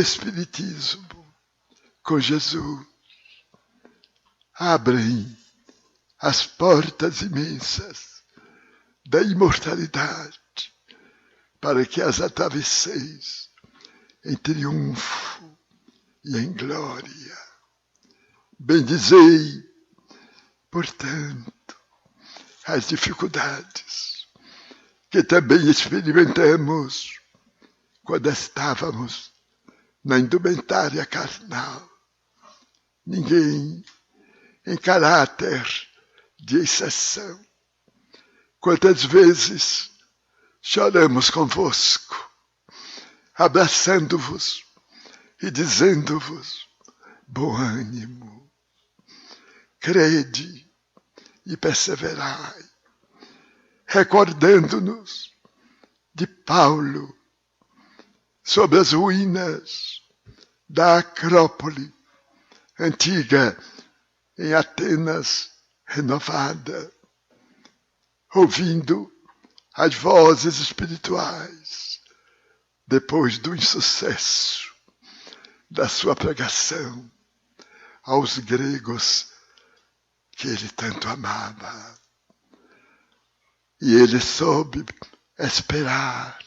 Espiritismo com Jesus abrem as portas imensas da imortalidade para que as atravesseis em triunfo e em glória. Bendizei, portanto, as dificuldades que também experimentamos quando estávamos na indumentária carnal. Ninguém em caráter de exceção. Quantas vezes choramos convosco, abraçando-vos e dizendo-vos: bom ânimo, crede e perseverai, recordando-nos de Paulo sobre as ruínas da Acrópole antiga em Atenas renovada, ouvindo as vozes espirituais depois do insucesso da sua pregação aos gregos que ele tanto amava. E ele soube esperar,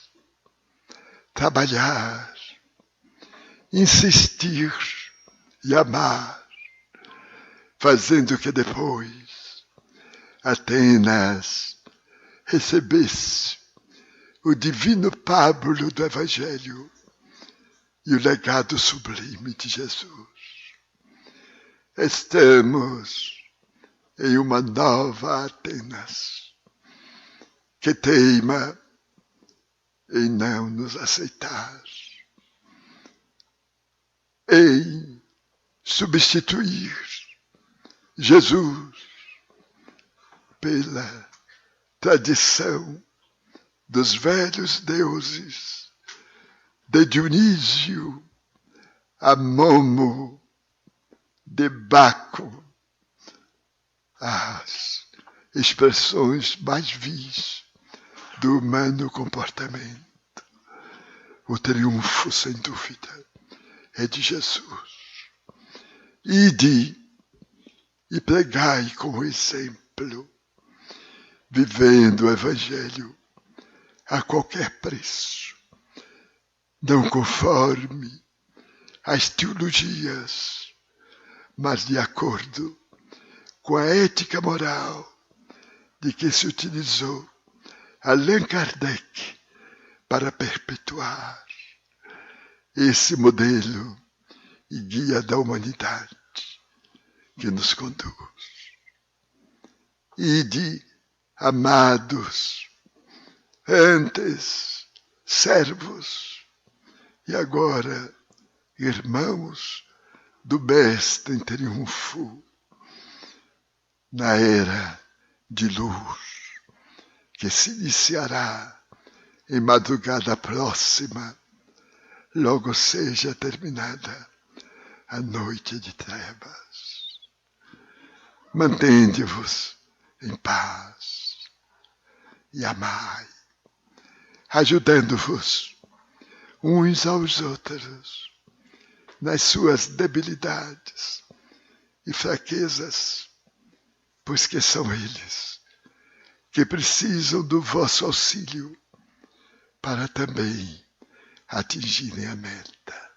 trabalhar, insistir e amar, fazendo que depois Atenas recebesse o divino pábulo do Evangelho e o legado sublime de Jesus. Estamos em uma nova Atenas que teima em não nos aceitar, em substituir Jesus pela tradição dos velhos deuses, de Dionísio a Momo, de Baco, as expressões mais vis do humano comportamento. O triunfo, sem dúvida, é de Jesus. Ide e pregai com o exemplo, vivendo o Evangelho a qualquer preço, não conforme as teologias, mas de acordo com a ética moral de que se utilizou Allan Kardec para perpetuar esse modelo e guia da humanidade que nos conduz. Ide, amados, antes servos e agora irmãos do Mestre em triunfo, na era de luz que se iniciará em madrugada próxima, logo seja terminada a noite de trevas. Mantende-vos em paz e amai, ajudando-vos uns aos outros nas suas debilidades e fraquezas, pois que são eles que precisam do vosso auxílio para também atingirem a meta.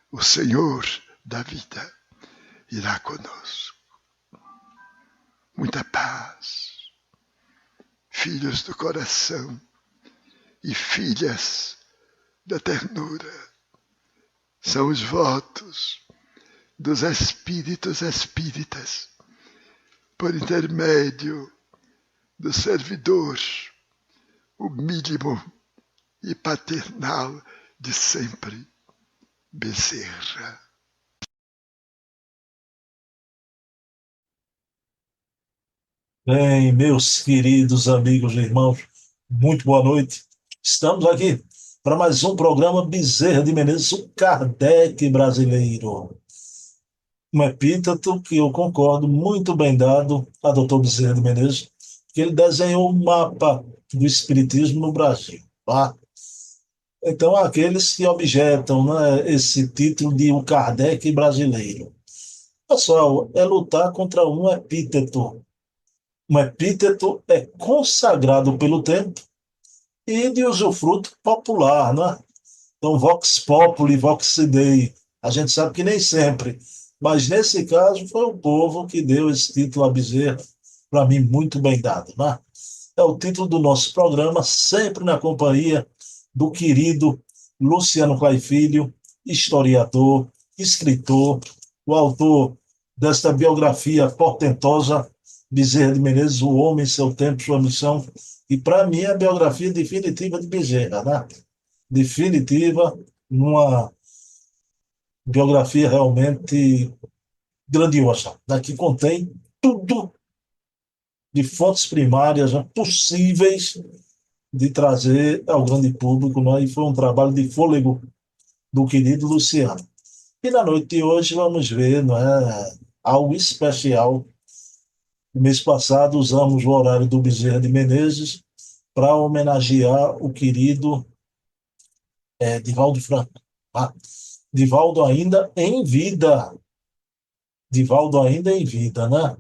O Senhor da vida irá conosco. Muita paz, filhos do coração e filhas da ternura. São os votos dos espíritos espíritas, por intermédio do servidor, o mínimo e paternal de sempre, Bezerra. Bem, meus queridos amigos e irmãos, muito boa noite. Estamos aqui para mais um programa Bezerra de Menezes, o Kardec brasileiro. Um epíteto que eu concordo muito bem dado a Dr. Bezerra de Menezes, que ele desenhou um mapa do espiritismo no Brasil. Tá? Então, aqueles que objetam, né, esse título de o Kardec brasileiro. Pessoal, é lutar contra um epíteto. Um epíteto é consagrado pelo tempo e de usufruto popular, né? Então, Vox Populi, Vox Dei, a gente sabe que nem sempre, mas nesse caso foi o povo que deu esse título a Bezerra, para mim, muito bem dado, né? É o título do nosso programa, sempre na companhia do querido Luciano Clay Filho, historiador, escritor, o autor desta biografia portentosa, Bezerra de Menezes, O Homem, Seu Tempo, Sua Missão, e para mim é a biografia definitiva de Bezerra, né? Definitiva, uma biografia realmente grandiosa. Daqui contém tudo de fontes primárias, né, possíveis de trazer ao grande público, né? E foi um trabalho de fôlego do querido Luciano. E na noite de hoje vamos ver, não é, algo especial. No mês passado usamos o horário do Bezerra de Menezes para homenagear o querido Divaldo Franco. Tá? Divaldo ainda em vida. Divaldo ainda em vida, né?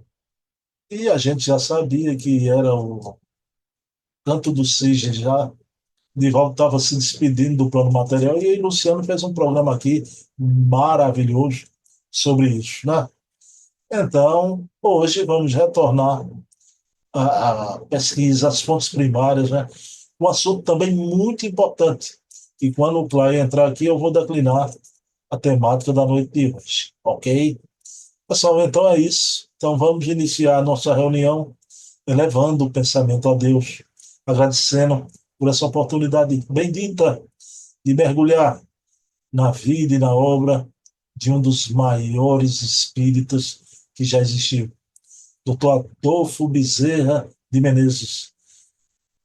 E a gente já sabia que era o canto do cisne já. Divaldo estava se despedindo do plano material e aí Luciano fez um programa aqui maravilhoso sobre isso, né? Então, hoje vamos retornar à pesquisa, às fontes primárias, né? Um assunto também muito importante, que quando o Clay entrar aqui eu vou declinar a temática da noite de hoje, ok? Pessoal, então é isso. Então vamos iniciar a nossa reunião elevando o pensamento a Deus, agradecendo por essa oportunidade bendita de mergulhar na vida e na obra de um dos maiores espíritas que já existiu, Dr. Adolfo Bezerra de Menezes,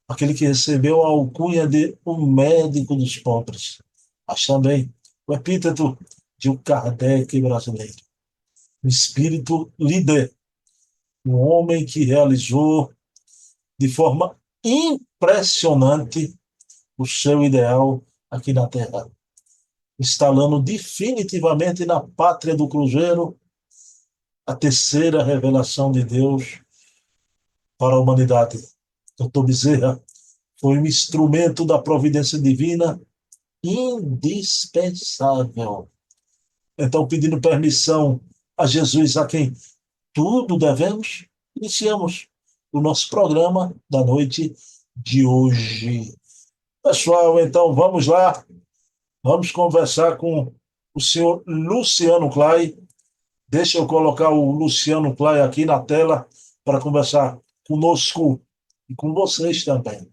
aquele que recebeu a alcunha de o médico dos pobres, mas também o epíteto de um Kardec brasileiro, um espírito líder, um homem que realizou de forma impressionante o seu ideal aqui na Terra, instalando definitivamente na pátria do Cruzeiro a terceira revelação de Deus para a humanidade. Dr. Bezerra foi um instrumento da providência divina indispensável. Então, pedindo permissão a Jesus, a quem tudo devemos, iniciamos o nosso programa da noite de hoje. Pessoal, então vamos lá, vamos conversar com o senhor Luciano Clay. Deixa eu colocar o Luciano Clay aqui na tela para conversar conosco e com vocês também.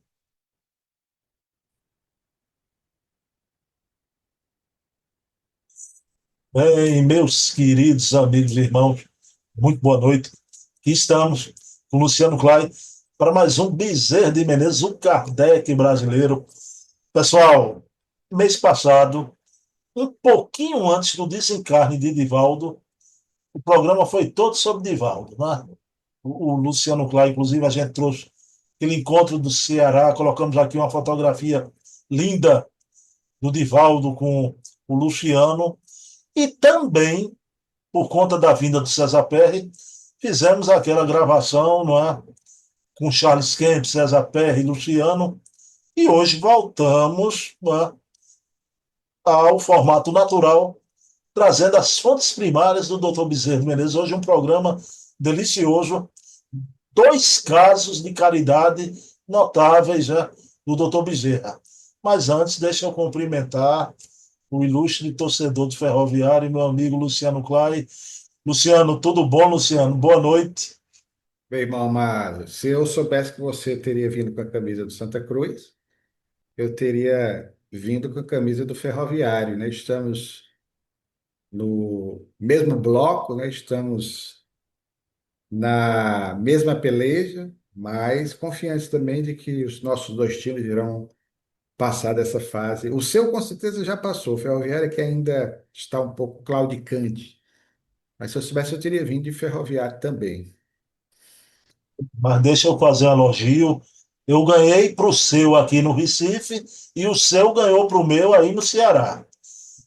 Bem, meus queridos amigos e irmãos, muito boa noite. Aqui estamos com o Luciano Clay para mais um Bezerra de Menezes, o Kardec brasileiro. Pessoal, mês passado, um pouquinho antes do desencarne de Divaldo, o programa foi todo sobre Divaldo, né? O Luciano Clay, inclusive, a gente trouxe aquele encontro do Ceará, colocamos aqui uma fotografia linda do Divaldo com o Luciano, e também, por conta da vinda do César Perry, fizemos aquela gravação, não é? Com Charles Kemp, César Perry e Luciano, e hoje voltamos, não é? Ao formato natural, trazendo as fontes primárias do Dr. Bezerra de Menezes. Hoje um programa delicioso, dois casos de caridade notáveis, né, do Dr. Bezerra. Mas antes, deixa eu cumprimentar o ilustre torcedor do Ferroviário, meu amigo Luciano Clay. Luciano, tudo bom, Luciano? Boa noite. Meu irmão amado, se eu soubesse que você teria vindo com a camisa do Santa Cruz, eu teria vindo com a camisa do Ferroviário, né? Estamos no mesmo bloco, né? Estamos na mesma peleja, mas confiantes também de que os nossos dois times irão passar dessa fase. O seu, com certeza, já passou. O Ferroviário é que ainda está um pouco claudicante. Mas se eu soubesse, eu teria vindo de Ferroviário também. Mas deixa eu fazer um elogio. Eu ganhei para o seu aqui no Recife e o seu ganhou para o meu aí no Ceará.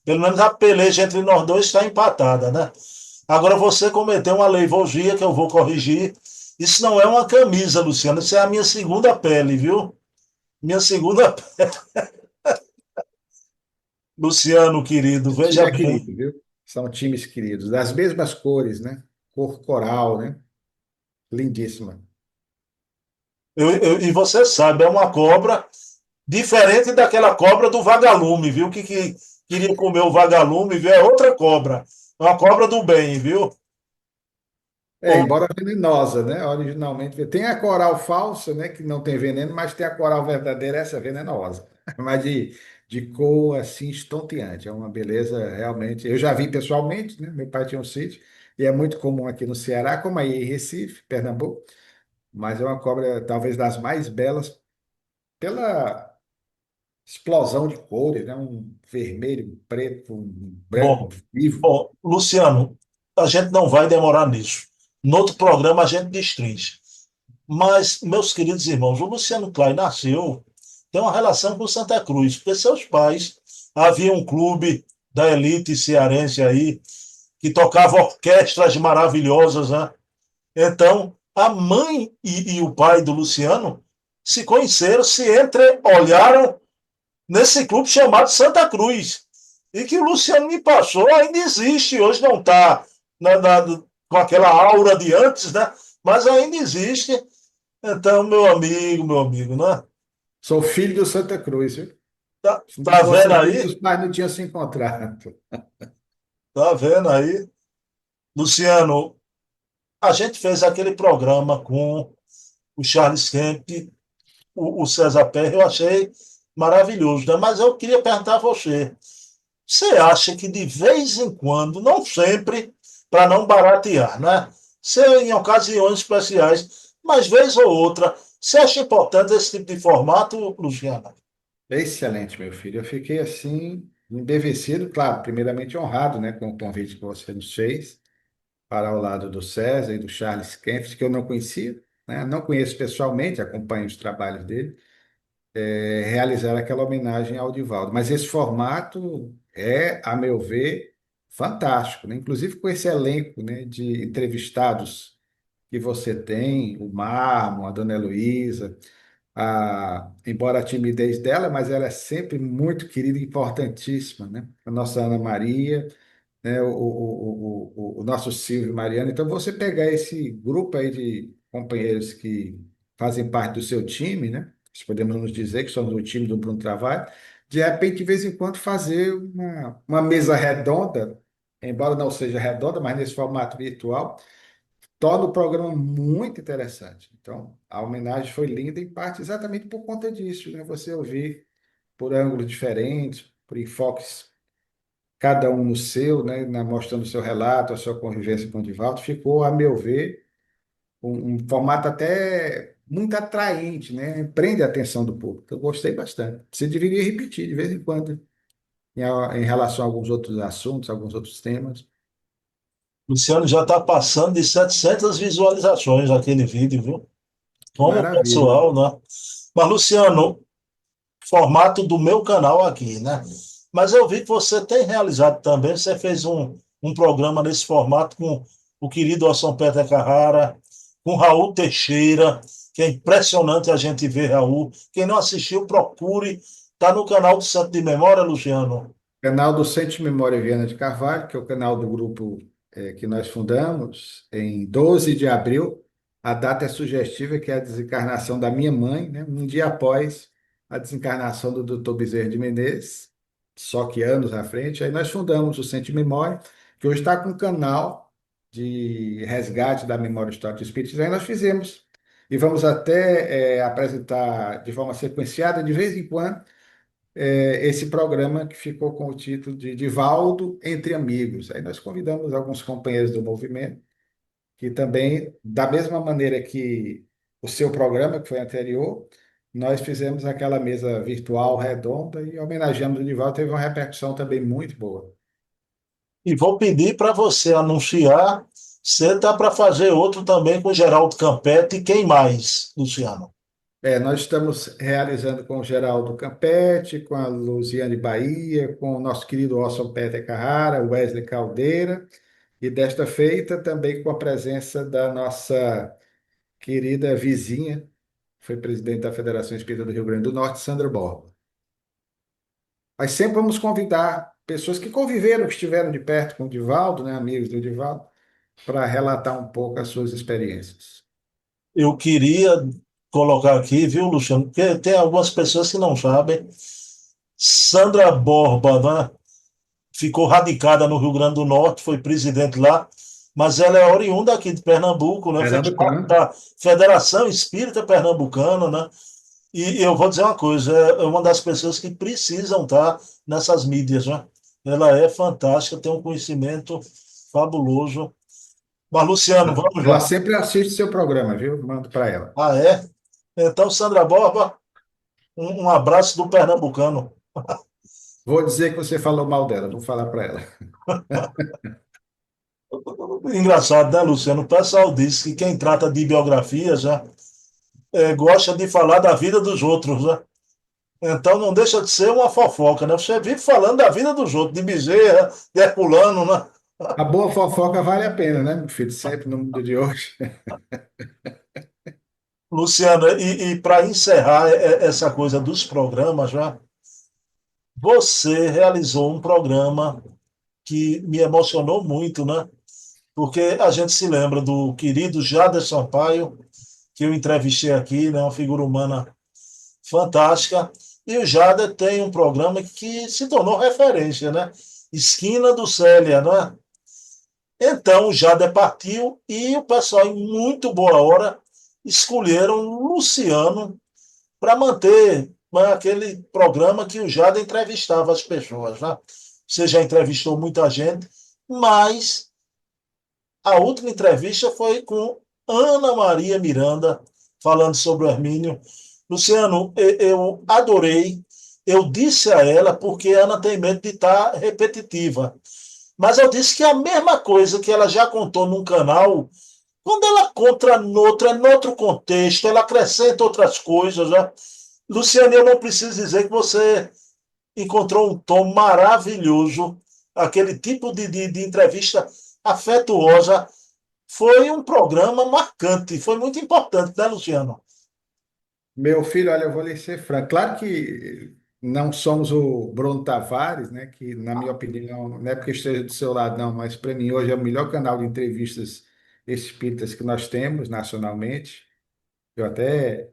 Pelo menos a peleja entre nós dois está empatada, né? Agora você cometeu uma leivogia que eu vou corrigir. Isso não é uma camisa, Luciano. Isso é a minha segunda pele, viu? Minha segunda. Luciano, querido, Esse time veja é bem. querido, viu? São times queridos, das mesmas cores, né? Cor coral, né? Lindíssima. E você sabe, é uma cobra diferente daquela cobra do vagalume, viu? Que queria comer o vagalume, viu? É outra cobra. É uma cobra do bem, viu? É, embora venenosa, né? Originalmente tem a coral falsa, né? Que não tem veneno, mas tem a coral verdadeira, essa é venenosa. Mas de cor assim estonteante, é uma beleza realmente. Eu já vi pessoalmente, né? Meu pai tinha um sítio e é muito comum aqui no Ceará, como aí em Recife, Pernambuco. Mas é uma cobra talvez das mais belas pela explosão de cores, né? Um vermelho, um preto, um branco Bom, vivo. bom, Luciano, a gente não vai demorar nisso. No outro programa a gente destrincha. Mas, meus queridos irmãos, o Luciano Klein nasceu, tem uma relação com Santa Cruz, porque seus pais havia um clube da elite cearense aí, que tocava orquestras maravilhosas, né? Então, a mãe e o pai do Luciano se conheceram, se entreolharam nesse clube chamado Santa Cruz. E que o Luciano me passou, ainda existe, hoje não está com aquela aura de antes, né? Mas ainda existe. Então, meu amigo, né? Sou filho do Santa Cruz, viu? Se não Tá fosse vendo assim, aí? meus pais não tinham se encontrado. Tá vendo aí? Luciano, a gente fez aquele programa com o Charles Kemp, o César Perry, eu achei maravilhoso, né? Mas eu queria perguntar a você. Você acha que de vez em quando, não sempre, para não baratear, né? Se em ocasiões especiais, mas vez ou outra, você acha importante esse tipo de formato, Luciana? Excelente, meu filho. Eu fiquei assim, embevecido, claro, primeiramente honrado, né, com o convite que você nos fez, para ao lado do César e do Charles Kempf, que eu não conhecia, né? Não conheço pessoalmente, acompanho os trabalhos dele, realizar aquela homenagem ao Divaldo. Mas esse formato é, a meu ver, fantástico, né? Inclusive com esse elenco, né, de entrevistados que você tem, o Marmo, a Dona Heloísa, embora a timidez dela, mas ela é sempre muito querida e importantíssima, né? A nossa Ana Maria, né? O nosso Silvio Mariano. Então, você pegar esse grupo aí de companheiros que fazem parte do seu time, né? Se podemos nos dizer que somos o time do Bruno Travaglia, de repente, de vez em quando, fazer uma mesa redonda, embora não seja redonda, mas nesse formato virtual, torna o programa muito interessante. Então, a homenagem foi linda, em parte exatamente por conta disso, né? Você ouvir por ângulos diferentes, por enfoques, cada um no seu, né? Mostrando o seu relato, a sua convivência com o Divaldo, ficou, a meu ver, um formato até muito atraente, né? Prende a atenção do público. Eu gostei bastante. Você deveria repetir de vez em quando, em relação a alguns outros assuntos, alguns outros temas. Luciano já está passando de 700 visualizações aquele vídeo, viu? Que Como o maravilha. pessoal, né? Mas, Luciano, formato do meu canal aqui, né? Mas eu vi que você tem realizado também, você fez um programa nesse formato com o querido Orson Peter Carrara, com Raul Teixeira, que é impressionante a gente ver Raul. Quem não assistiu, procure. Está no canal do Santo de Memória, Luciano. Canal do Centro de Memória Viana de Carvalho, que é o canal do grupo que nós fundamos em 12 de abril. A data é sugestiva, que é a desencarnação da minha mãe, né? Um dia após a desencarnação do Dr. Bezerra de Menezes, só que anos à frente. Aí nós fundamos o Centro de Memória, que hoje está com um canal de resgate da memória histórica do Espiritismo. Aí nós fizemos, e vamos até apresentar de forma sequenciada, de vez em quando, esse programa que ficou com o título de Divaldo Entre Amigos. Aí nós convidamos alguns companheiros do movimento, que também, da mesma maneira que o seu programa, que foi anterior, nós fizemos aquela mesa virtual redonda e homenageamos o Divaldo, teve uma repercussão também muito boa. E vou pedir para você anunciar. Você está para fazer outro também com Geraldo Campete e quem mais, Luciano? Nós estamos realizando com o Geraldo Campete, com a Luziane Bahia, com o nosso querido Orson Peter Carrara, Wesley Caldeira, e desta feita também com a presença da nossa querida vizinha, foi presidente da Federação Espírita do Rio Grande do Norte, Sandra Borba. Mas sempre vamos convidar pessoas que conviveram, que estiveram de perto com o Divaldo, né, amigos do Divaldo, para relatar um pouco as suas experiências. Eu queria colocar aqui, viu, Luciano, porque tem algumas pessoas que não sabem. Sandra Borba, né, ficou radicada no Rio Grande do Norte, foi presidente lá, mas ela é oriunda aqui de Pernambuco, né, fez parte Pernambucano. da Federação Espírita Pernambucana, né, e eu vou dizer uma coisa, é uma das pessoas que precisam estar nessas mídias, né? Ela é fantástica, tem um conhecimento fabuloso. Mas, Luciano, vamos Ela lá. sempre assiste seu programa, viu? Mando para ela. Ah, é? Então, Sandra Borba, um abraço do Pernambucano. Vou dizer que você falou mal dela, vou falar para ela. Engraçado, né, Luciano? O pessoal diz que quem trata de biografia já gosta de falar da vida dos outros, né? Então não deixa de ser uma fofoca, né? Você vive falando da vida dos outros, de Bezerra, de Herculano, né? A boa fofoca vale a pena, né, meu filho? Sempre no mundo de hoje. Luciano, e para encerrar essa coisa dos programas, já, você realizou um programa que me emocionou muito, né? Porque a gente se lembra do querido Jader Sampaio, que eu entrevistei aqui, né? Uma figura humana fantástica. E o Jader tem um programa que se tornou referência, né? Esquina do Célia, né? Então o Jader partiu e o pessoal, em muito boa hora, escolheram Luciano para manter, né, aquele programa que o Jader entrevistava as pessoas. Né? Você já entrevistou muita gente, mas a última entrevista foi com Ana Maria Miranda, falando sobre o Hermínio. Luciano, eu adorei. Eu disse a ela, porque a Ana tem medo de estar repetitiva. Mas eu disse que a mesma coisa que ela já contou num canal, quando ela conta noutro, é noutro contexto, ela acrescenta outras coisas. Né? Luciano, eu não preciso dizer que você encontrou um tom maravilhoso, aquele tipo de entrevista afetuosa. Foi um programa marcante, foi muito importante, né, Luciano? Meu filho, olha, eu vou lhe ser franco. Claro que não somos o Bruno Tavares, né? Que, na minha opinião, não é porque esteja do seu lado, não, mas para mim hoje é o melhor canal de entrevistas espíritas que nós temos nacionalmente. Eu até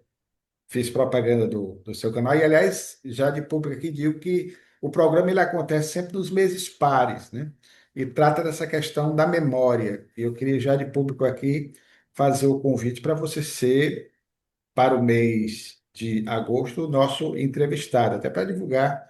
fiz propaganda do seu canal. E, aliás, já de público aqui, digo que o programa ele acontece sempre nos meses pares, né? E trata dessa questão da memória. E eu queria já de público aqui fazer o convite para você ser, para o mês de agosto, o nosso entrevistado, até para divulgar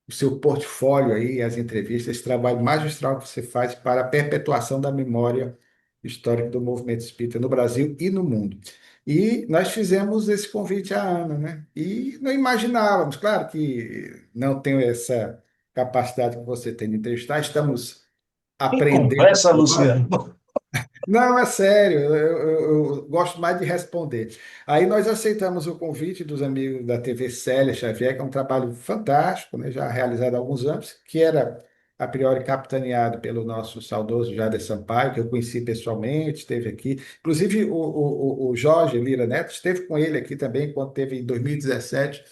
o seu portfólio aí, as entrevistas, esse trabalho magistral que você faz para a perpetuação da memória histórica do movimento espírita no Brasil e no mundo. E nós fizemos esse convite à Ana, né? E não imaginávamos, claro que não tenho essa capacidade que você tem de entrevistar, estamos Que aprendendo conversa, agora. Luciano. Não, é sério, eu gosto mais de responder. Aí nós aceitamos o convite dos amigos da TV Célia Xavier, que é um trabalho fantástico, né, já realizado há alguns anos, que era a priori capitaneado pelo nosso saudoso Jader Sampaio, que eu conheci pessoalmente, esteve aqui. Inclusive o Jorge Lira Neto esteve com ele aqui também, quando teve em 2017,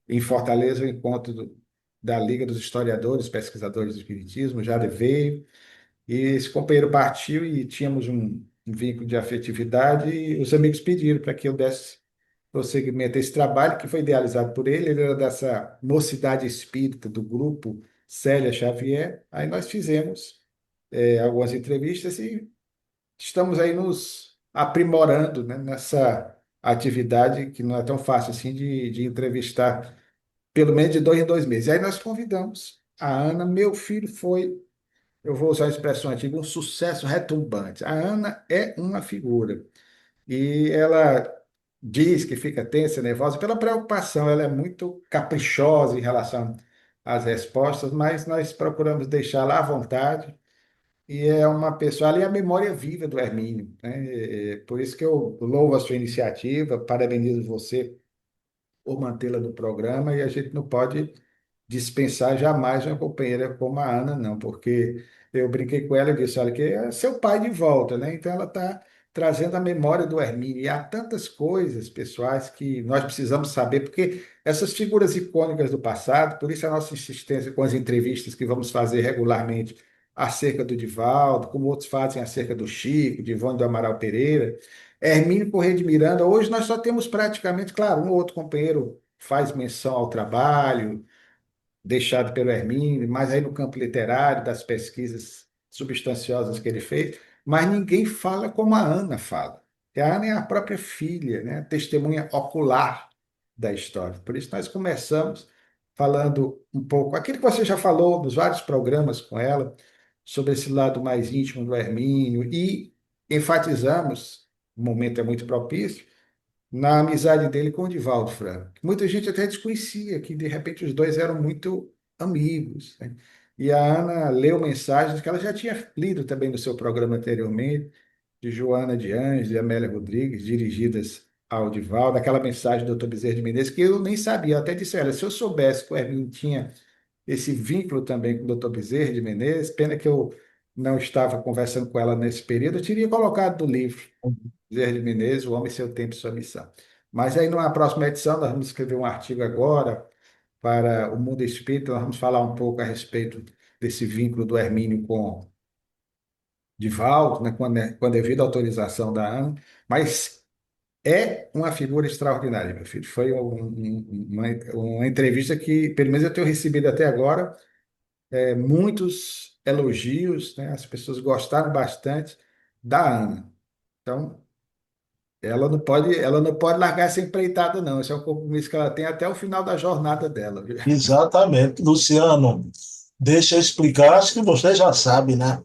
em Fortaleza, o encontro da Liga dos Historiadores, Pesquisadores do Espiritismo. O Jader veio. E esse companheiro partiu e tínhamos um vínculo de afetividade e os amigos pediram para que eu desse prosseguimento a esse trabalho que foi idealizado por ele. Ele era dessa mocidade espírita do grupo Célia Xavier. Aí nós fizemos algumas entrevistas e estamos aí nos aprimorando, né, nessa atividade que não é tão fácil assim de entrevistar pelo menos de 2 em 2 meses. E aí nós convidamos a Ana. Meu filho foi, eu vou usar a expressão antiga, um sucesso retumbante. A Ana é uma figura. E ela diz que fica tensa, nervosa pela preocupação. Ela é muito caprichosa em relação às respostas, mas nós procuramos deixá-la à vontade. e é uma pessoa, ali é a memória viva do Hermínio, né? Por isso que eu louvo a sua iniciativa, parabenizo você por mantê-la no programa, e a gente não pode dispensar jamais uma companheira como a Ana, não, porque eu brinquei com ela e disse, olha, que é seu pai de volta, né? Então ela está trazendo a memória do Hermínio. E há tantas coisas pessoais que nós precisamos saber, porque essas figuras icônicas do passado, por isso a nossa insistência com as entrevistas que vamos fazer regularmente acerca do Divaldo, como outros fazem acerca do Chico, de Ivone do Amaral Pereira, Hermínio Corrêa de Miranda. Hoje nós só temos praticamente, claro, um ou outro companheiro faz menção ao trabalho, deixado pelo Hermínio, mas aí no campo literário, das pesquisas substanciosas que ele fez, mas ninguém fala como a Ana fala. E a Ana é a própria filha, né? Testemunha ocular da história. Por isso nós começamos falando um pouco, aquilo que você já falou nos vários programas com ela, sobre esse lado mais íntimo do Hermínio, e enfatizamos, o momento é muito propício, na amizade dele com o Divaldo Franco. Muita gente até desconhecia que, de repente, os dois eram muito amigos, né? E a Ana leu mensagens que ela já tinha lido também no seu programa anteriormente, de Joana de Anjos e Amélia Rodrigues, dirigidas ao Divaldo, aquela mensagem do Dr. Bezerra de Menezes, que eu nem sabia. Eu até disse a ela, se eu soubesse que o Hermínio tinha esse vínculo também com o Dr. Bezerra de Menezes, pena que eu não estava conversando com ela nesse período, eu teria colocado no livro. Bezerra de Menezes, O Homem, Seu Tempo e Sua Missão. Mas aí, numa próxima edição, nós vamos escrever um artigo agora para o Mundo Espírita, nós vamos falar um pouco a respeito desse vínculo do Hermínio com Divaldo, né, com a devida autorização da Ana, mas é uma figura extraordinária, meu filho. Foi uma entrevista que, pelo menos eu tenho recebido até agora, muitos elogios, né? As pessoas gostaram bastante da Ana. Então, ela não pode largar essa empreitada, não. Esse é um compromisso que ela tem até o final da jornada dela, viu? Exatamente. Luciano, deixa eu explicar, acho que você já sabe, né?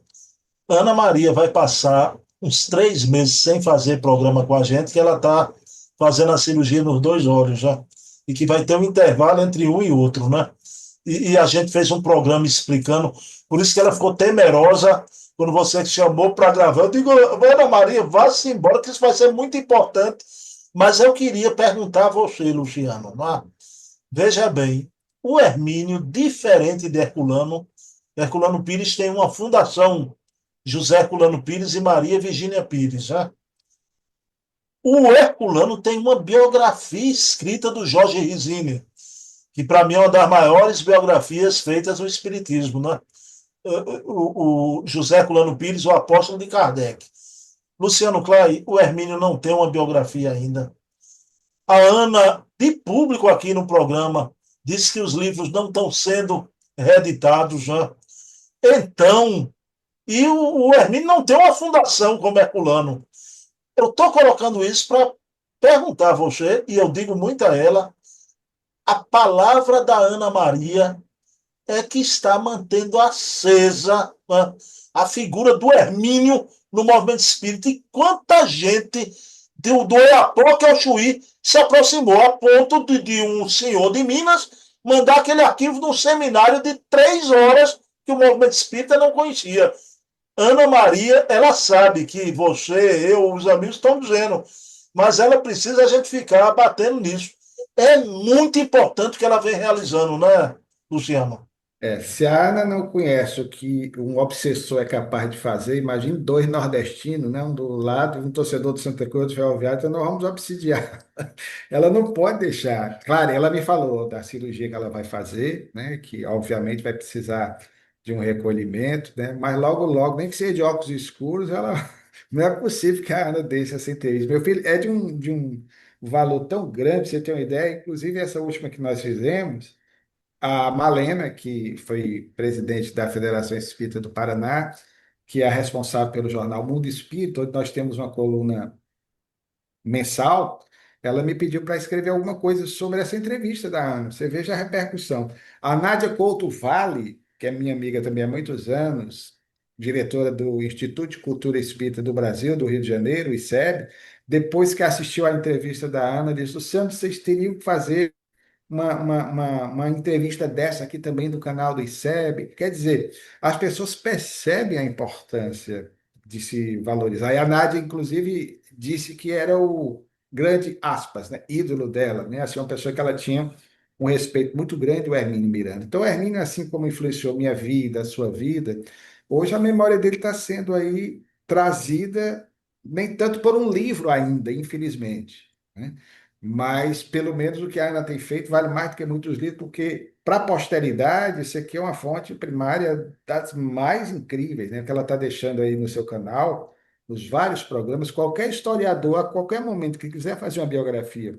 Ana Maria vai passar uns 3 meses sem fazer programa com a gente, que ela está fazendo a cirurgia nos dois olhos já. E que vai ter um intervalo entre um e outro, né? E a gente fez um programa explicando, por isso que ela ficou temerosa quando você chamou para gravar. Eu digo, Ana Maria, vá-se embora, que isso vai ser muito importante. Mas eu queria perguntar a você, Luciano, né? Veja bem, o Hermínio, diferente de Herculano, Herculano Pires tem uma fundação, José Herculano Pires e Maria Virgínia Pires, né? O Herculano tem uma biografia escrita do Jorge Rizini, que para mim é uma das maiores biografias feitas no Espiritismo, né? O José Herculano Pires, o apóstolo de Kardec. Luciano Clay, o Hermínio não tem uma biografia ainda. A Ana, de público aqui no programa, disse que os livros não estão sendo reeditados já. Então, o Hermínio não tem uma fundação como Herculano. Eu estou colocando isso para perguntar a você, e eu digo muito a ela, a palavra da Ana Maria é que está mantendo acesa, né, a figura do Hermínio no movimento espírita. E quanta gente do Oiapoque ao Chuí se aproximou a ponto de um senhor de Minas mandar aquele arquivo de um seminário de 3 horas que o movimento espírita não conhecia. Ana Maria, ela sabe que você, eu, os amigos estão dizendo, mas ela precisa a gente ficar batendo nisso. É muito importante o que ela vem realizando, né, Luciano? Se a Ana não conhece o que um obsessor é capaz de fazer, imagine dois nordestinos, né? Um do lado e um torcedor do Santa Cruz do Ferroviário, então nós vamos obsidiar. Ela não pode deixar. Claro, ela me falou da cirurgia que ela vai fazer, né? Que obviamente vai precisar de um recolhimento, né? Mas logo, logo, nem que seja de óculos escuros, ela não é possível que a Ana deixe essa entrevista. Meu filho, é de um valor tão grande, pra você ter uma ideia, inclusive essa última que nós fizemos. A Malena, que foi presidente da Federação Espírita do Paraná, que é a responsável pelo jornal Mundo Espírita, onde nós temos uma coluna mensal, ela me pediu para escrever alguma coisa sobre essa entrevista da Ana. Você veja a repercussão. A Nádia Couto Vale, que é minha amiga também há muitos anos, diretora do Instituto de Cultura Espírita do Brasil, do Rio de Janeiro, ICEB, depois que assistiu à entrevista da Ana, disse: Luciano, vocês teriam que fazer uma entrevista dessa aqui também do canal do ICEB. Quer dizer, as pessoas percebem a importância de se valorizar. E a Nádia, inclusive, disse que era o grande, aspas, né, ídolo dela, né? Assim, uma pessoa que ela tinha um respeito muito grande, o Hermínio Miranda. Então, o Hermínio, assim como influenciou minha vida, a sua vida, hoje a memória dele está sendo aí trazida, nem tanto por um livro ainda, infelizmente, né? Mas pelo menos o que a Ana tem feito vale mais do que muitos livros, porque para a posteridade, isso aqui é uma fonte primária das mais incríveis, né? Que ela está deixando aí no seu canal, nos vários programas. Qualquer historiador, a qualquer momento que quiser fazer uma biografia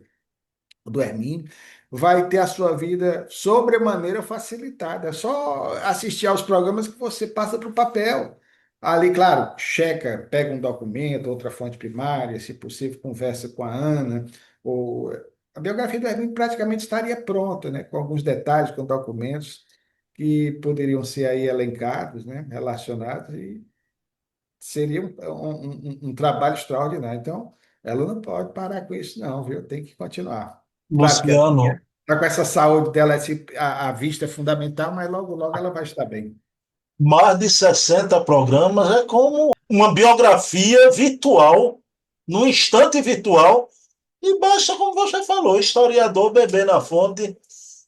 do Hermínio, vai ter a sua vida sobremaneira facilitada. É só assistir aos programas que você passa para o papel. Ali, claro, checa, pega um documento, outra fonte primária, se possível, conversa com a Ana. Ou... A biografia do Hermínio praticamente estaria pronta, né? Com alguns detalhes, com documentos que poderiam ser aí elencados, né? Relacionados, e seria um trabalho extraordinário. Então, ela não pode parar com isso, não, viu? Tem que continuar. Claro que ela Luciano, está com essa saúde dela, a vista é fundamental, mas logo, logo ela vai estar bem. mais de 60 programas é como uma biografia virtual, num instante virtual, e basta, como você falou, historiador beber na fonte.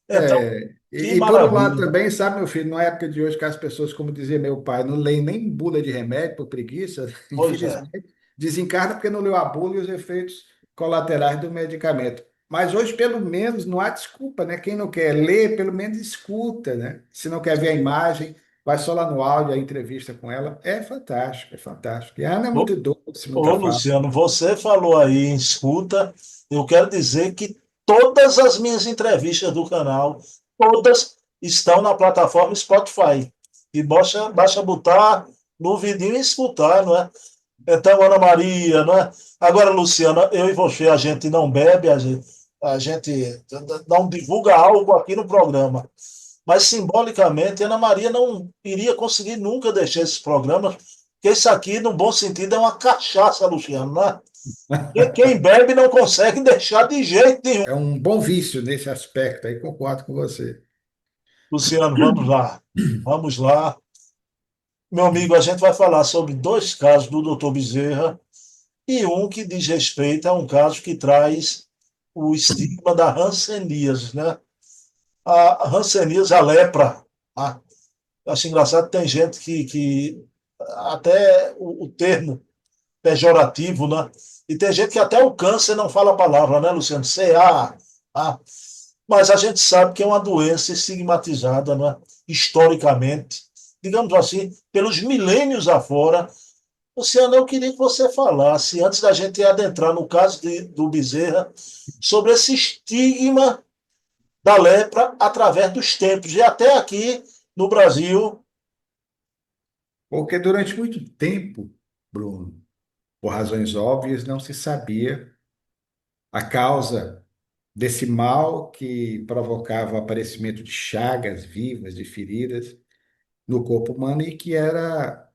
Então, É, que e por um lado maravilha. também, sabe, meu filho, na época de hoje que as pessoas, como dizia meu pai, não leem nem bula de remédio por preguiça, Pois é. infelizmente, desencarna porque não leu a bula e os efeitos colaterais do medicamento. Mas hoje, pelo menos, não há desculpa, né? Quem não quer ler, pelo menos escuta, né? Se não quer ver a imagem, vai só lá no áudio, a entrevista com ela. É fantástico, é fantástico. E a Ana é Ô, muito doce, ô, muita fala. Luciano, você falou aí em escuta, eu quero dizer que todas as minhas entrevistas do canal, todas estão na plataforma Spotify. E basta botar no vidinho e escutar, não é? Então, Ana Maria, não é? Agora, Luciana, eu e você, a gente não bebe, a gente não divulga algo aqui no programa. Mas, simbolicamente, Ana Maria não iria conseguir nunca deixar esses programas, porque isso aqui, no bom sentido, é uma cachaça, Luciano, não é? E quem bebe não consegue deixar de jeito nenhum. É um bom vício nesse aspecto, aí concordo com você. Luciano, vamos lá. Vamos lá. Meu amigo, a gente vai falar sobre dois casos do doutor Bezerra e um que diz respeito a um caso que traz o estigma da hanseníase, né? A hanseníase, a lepra. Ah, acho engraçado, tem gente que até o termo pejorativo, né? E tem gente que até o câncer não fala a palavra, né, Luciano? CA. Ah, mas a gente sabe que é uma doença estigmatizada, né? Historicamente, digamos assim, pelos milênios afora. Luciano, eu queria que você falasse, antes da gente adentrar no caso do Bezerra, sobre esse estigma da lepra através dos tempos. E até aqui no Brasil. Porque durante muito tempo, Bruno, por razões óbvias, não se sabia a causa desse mal que provocava o aparecimento de chagas vivas, de feridas no corpo humano e que era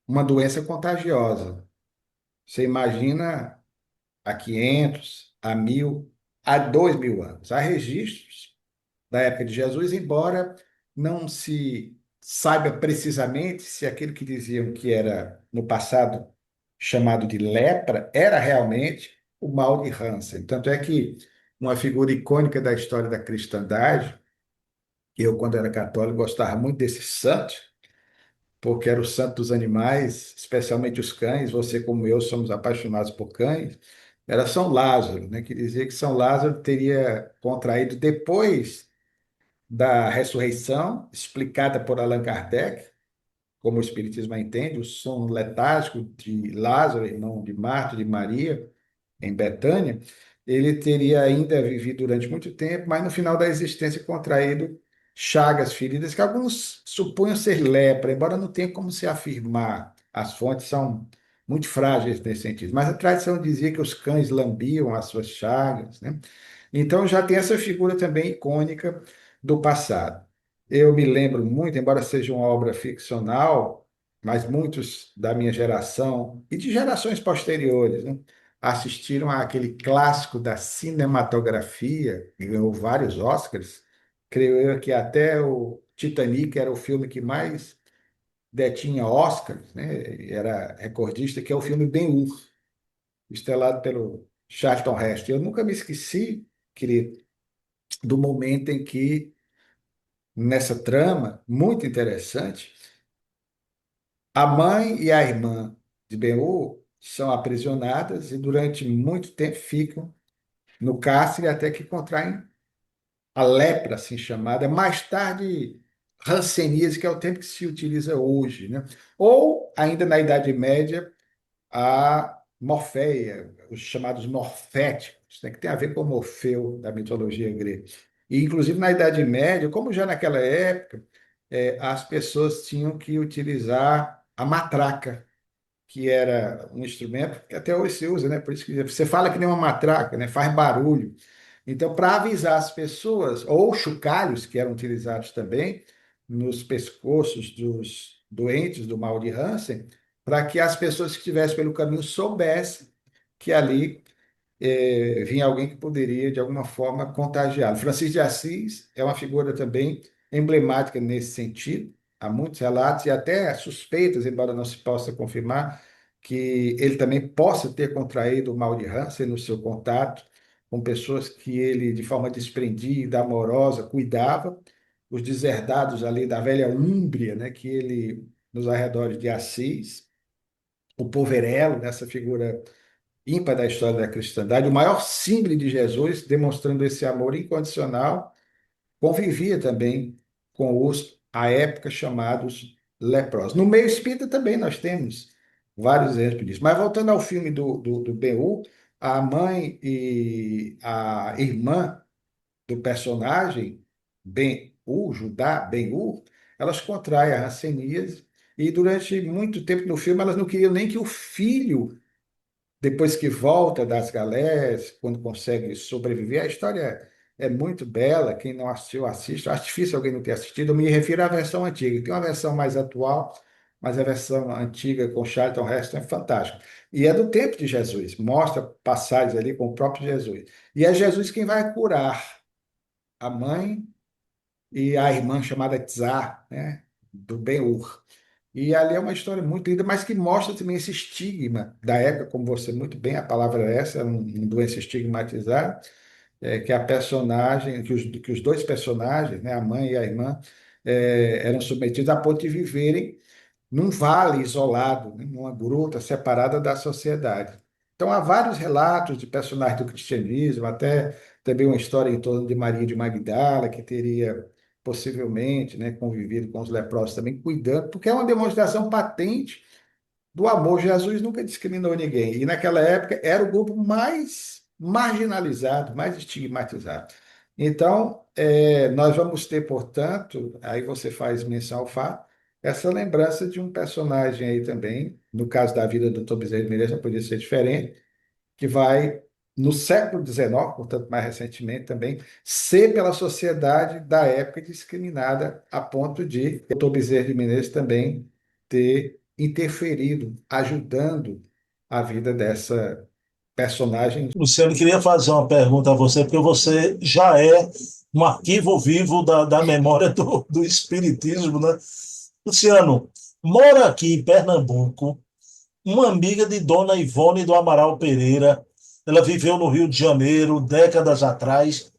uma doença contagiosa. Você imagina há 500, há 1000, há 2000 anos. Há registros da época de Jesus, embora não se saiba precisamente se aquilo que diziam que era no passado chamado de lepra era realmente o mal de Hansen. Tanto é que uma figura icônica da história da cristandade, que eu, quando era católico, gostava muito desse santo, porque era o santo dos animais, especialmente os cães. Você, como eu, somos apaixonados por cães. Era São Lázaro, né, que dizia que São Lázaro teria contraído depois da ressurreição, explicada por Allan Kardec, como o Espiritismo a entende, o sono letárgico de Lázaro, irmão de Marta e de Maria, em Betânia, ele teria ainda vivido durante muito tempo, mas no final da existência contraído chagas, feridas, que alguns supunham ser lepra, embora não tenha como se afirmar. As fontes são muito frágeis nesse sentido. Mas a tradição dizia que os cães lambiam as suas chagas, né? Então já tem essa figura também icônica do passado. Eu me lembro muito, embora seja uma obra ficcional, mas muitos da minha geração e de gerações posteriores, né, assistiram àquele clássico da cinematografia, que ganhou vários Oscars. Creio eu que até o Titanic era o filme que mais detinha Oscars, né? Era recordista, que é o filme Ben-Hur, estrelado pelo Charlton Heston. Eu nunca me esqueci, querido, do momento em que, nessa trama muito interessante, a mãe e a irmã de Ben-Hur são aprisionadas e durante muito tempo ficam no cárcere até que contraem a lepra, assim chamada, mais tarde hanseníase, que é o tempo que se utiliza hoje, né? Ou, ainda na Idade Média, a Morfeia, os chamados morféticos, né, que tem a ver com Morfeu, da mitologia grega. E, inclusive, na Idade Média, como já naquela época, as pessoas tinham que utilizar a matraca, que era um instrumento que até hoje se usa, né? Por isso que você fala que nem uma matraca, né? Faz barulho. Então, para avisar as pessoas, ou chocalhos, que eram utilizados também nos pescoços dos doentes do mal de Hansen, para que as pessoas que estivessem pelo caminho soubessem que ali vinha alguém que poderia, de alguma forma, contagiá-lo. Francisco de Assis é uma figura também emblemática nesse sentido. Há muitos relatos e até suspeitas, embora não se possa confirmar, que ele também possa ter contraído o mal de Hansen no seu contato com pessoas que ele, de forma desprendida, amorosa, cuidava, os deserdados ali da velha Úmbria, né, que ele, nos arredores de Assis, o Poverello, nessa figura ímpar da história da cristandade, o maior símbolo de Jesus, demonstrando esse amor incondicional, convivia também com os, à época, chamados leprosos. No meio espírita também nós temos vários exemplos disso. Mas voltando ao filme do Ben-Hur, a mãe e a irmã do personagem Ben-Hur, Judá Ben-Hur, elas contraem a hanseníase e durante muito tempo no filme elas não queriam nem que o filho depois que volta das galés, quando consegue sobreviver, a história é muito bela. Quem não assistiu, assiste. Acho difícil alguém não ter assistido. Eu me refiro à versão antiga. Tem uma versão mais atual, mas a versão antiga com Charlton Heston é fantástica. E é do tempo de Jesus, mostra passagens ali com o próprio Jesus. E é Jesus quem vai curar a mãe e a irmã chamada Tzar, né, do Ben-Hur. E ali é uma história muito linda, mas que mostra também esse estigma da época, como você muito bem, a palavra é essa, uma doença estigmatizada, que a personagem, que os dois personagens, né, a mãe e a irmã, eram submetidos a ponto de viverem num vale isolado, né, numa gruta separada da sociedade. Então, há vários relatos de personagens do cristianismo, até também uma história em torno de Maria de Magdala, que teria possivelmente, né, convivido com os leprosos também, cuidando, porque é uma demonstração patente do amor. Jesus nunca discriminou ninguém. E naquela época era o grupo mais marginalizado, mais estigmatizado. Então, nós vamos ter, portanto, aí você faz menção ao fato, essa lembrança de um personagem aí também, no caso da vida do Dr. Bezerra de Menezes, não podia ser diferente, que vai, no século XIX, portanto, mais recentemente também, ser pela sociedade da época discriminada a ponto de o Dr. Bezerra de Menezes também ter interferido, ajudando a vida dessa personagem. Luciano, queria fazer uma pergunta a você, porque você já é um arquivo vivo da memória do Espiritismo, né? Luciano, mora aqui em Pernambuco uma amiga de Dona Ivone do Amaral Pereira. Ela viveu no Rio de Janeiro décadas atrás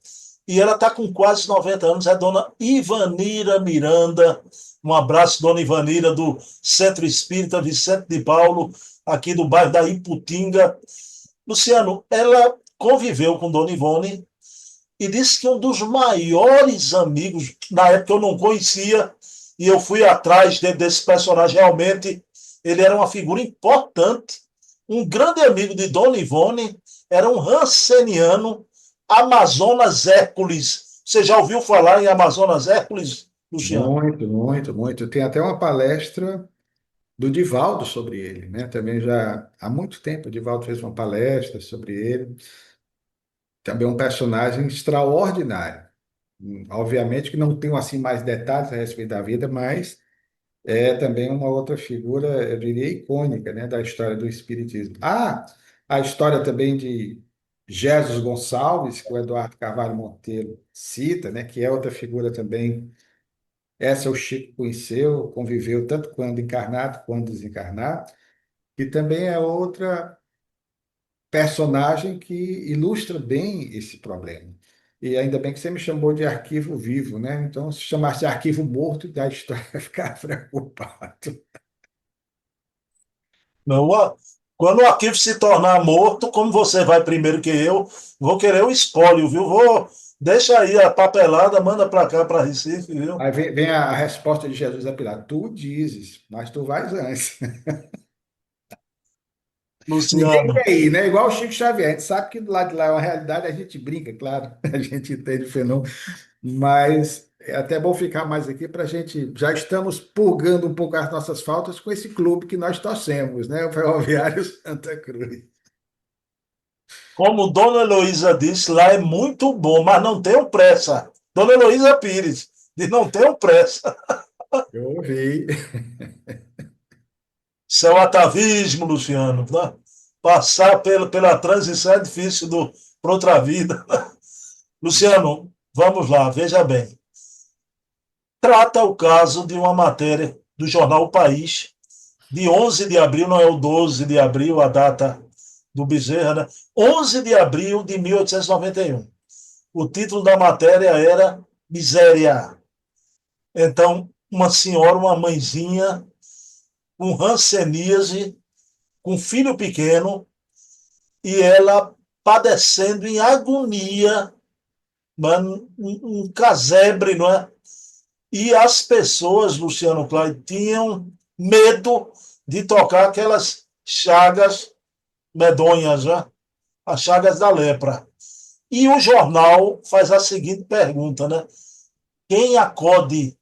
e ela está com quase 90 anos. É Dona Ivanira Miranda. Um abraço, Dona Ivanira, do Centro Espírita Vicente de Paulo, aqui do bairro da Iputinga. Luciano, ela conviveu com Dona Ivone e disse que um dos maiores amigos, na época eu não conhecia, e eu fui atrás desse personagem, realmente, ele era uma figura importante, um grande amigo de Dona Ivone, era um ranceniano, Amazonas Hércules. Você já ouviu falar em Amazonas Hércules, Luciano? Muito, muito, muito. Tem até uma palestra do Divaldo sobre ele, né? Também já há muito tempo o Divaldo fez uma palestra sobre ele. Também um personagem extraordinário. Obviamente que não tenho assim mais detalhes a respeito da vida, mas é também uma outra figura, eu diria, icônica, né, da história do Espiritismo. A história também de Jesus Gonçalves, que o Eduardo Carvalho Monteiro cita, né, que é outra figura também. Essa o Chico conheceu, conviveu tanto quando encarnado quanto desencarnado, e também é outra personagem que ilustra bem esse problema. E ainda bem que você me chamou de arquivo vivo, né? Então, se chamasse de arquivo morto, da história ia ficar preocupado. Não, quando o arquivo se tornar morto, como você vai primeiro que eu, vou querer o espólio, viu? Deixa aí a papelada, manda para cá, para Recife, viu? Aí vem a resposta de Jesus a Pilatos: tu dizes, mas tu vais antes. Ninguém Luciano. quer ir, né? Igual o Chico Xavier. A gente sabe que do lado de lá é uma realidade, a gente brinca, claro, a gente entende o fenômeno, mas é até bom ficar mais aqui para a gente. Já estamos purgando um pouco as nossas faltas com esse clube que nós torcemos, né? O Ferroviário Santa Cruz. Como Dona Heloísa disse, lá é muito bom, mas não tenho pressa. Dona Heloísa Pires, diz não tenho pressa. Eu ouvi. Isso é o atavismo, Luciano. Né? Passar pela transição é difícil para outra vida. Luciano, vamos lá, veja bem. Trata o caso de uma matéria do jornal O País, de 11 de abril, não é o 12 de abril, a data do Bezerra, né? 11 de abril de 1891. O título da matéria era Miséria. Então, uma senhora, uma mãezinha, com hanseníase, com filho pequeno, e ela padecendo em agonia, um casebre, não é? E as pessoas, Luciano Klein, tinham medo de tocar aquelas chagas medonhas, né? As chagas da lepra. E o jornal faz a seguinte pergunta, né? Quem acode,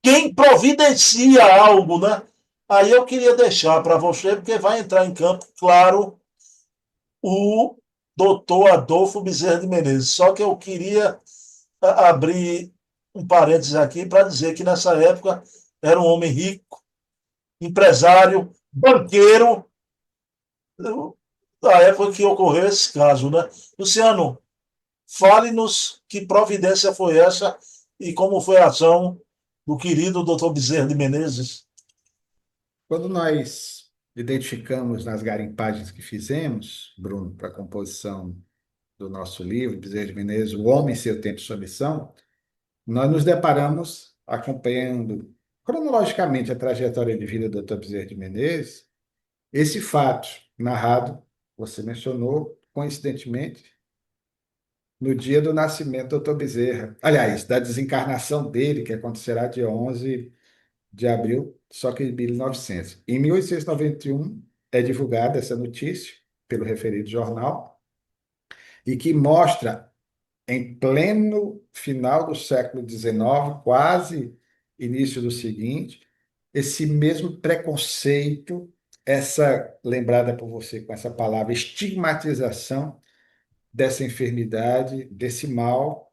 quem providencia algo, né? Aí eu queria deixar para você, porque vai entrar em campo, claro, o doutor Adolfo Bezerra de Menezes. Só que eu queria abrir um parênteses aqui para dizer que nessa época era um homem rico, empresário, banqueiro, da época que ocorreu esse caso, né? Luciano, fale-nos que providência foi essa e como foi a ação do querido doutor Bezerra de Menezes. Quando nós identificamos nas garimpagens que fizemos, Bruno, para a composição do nosso livro, Bezerra de Menezes, O Homem, Seu Tempo e Sua Missão, nós nos deparamos, acompanhando cronologicamente a trajetória de vida do Dr. Bezerra de Menezes, esse fato narrado, você mencionou, coincidentemente, no dia do nascimento do Dr. Bezerra. Aliás, da desencarnação dele, que acontecerá dia 11 de abril, só que de 1900. Em 1891, é divulgada essa notícia pelo referido jornal, e que mostra, em pleno final do século XIX, quase início do seguinte, esse mesmo preconceito, essa, lembrada por você com essa palavra, estigmatização dessa enfermidade, desse mal,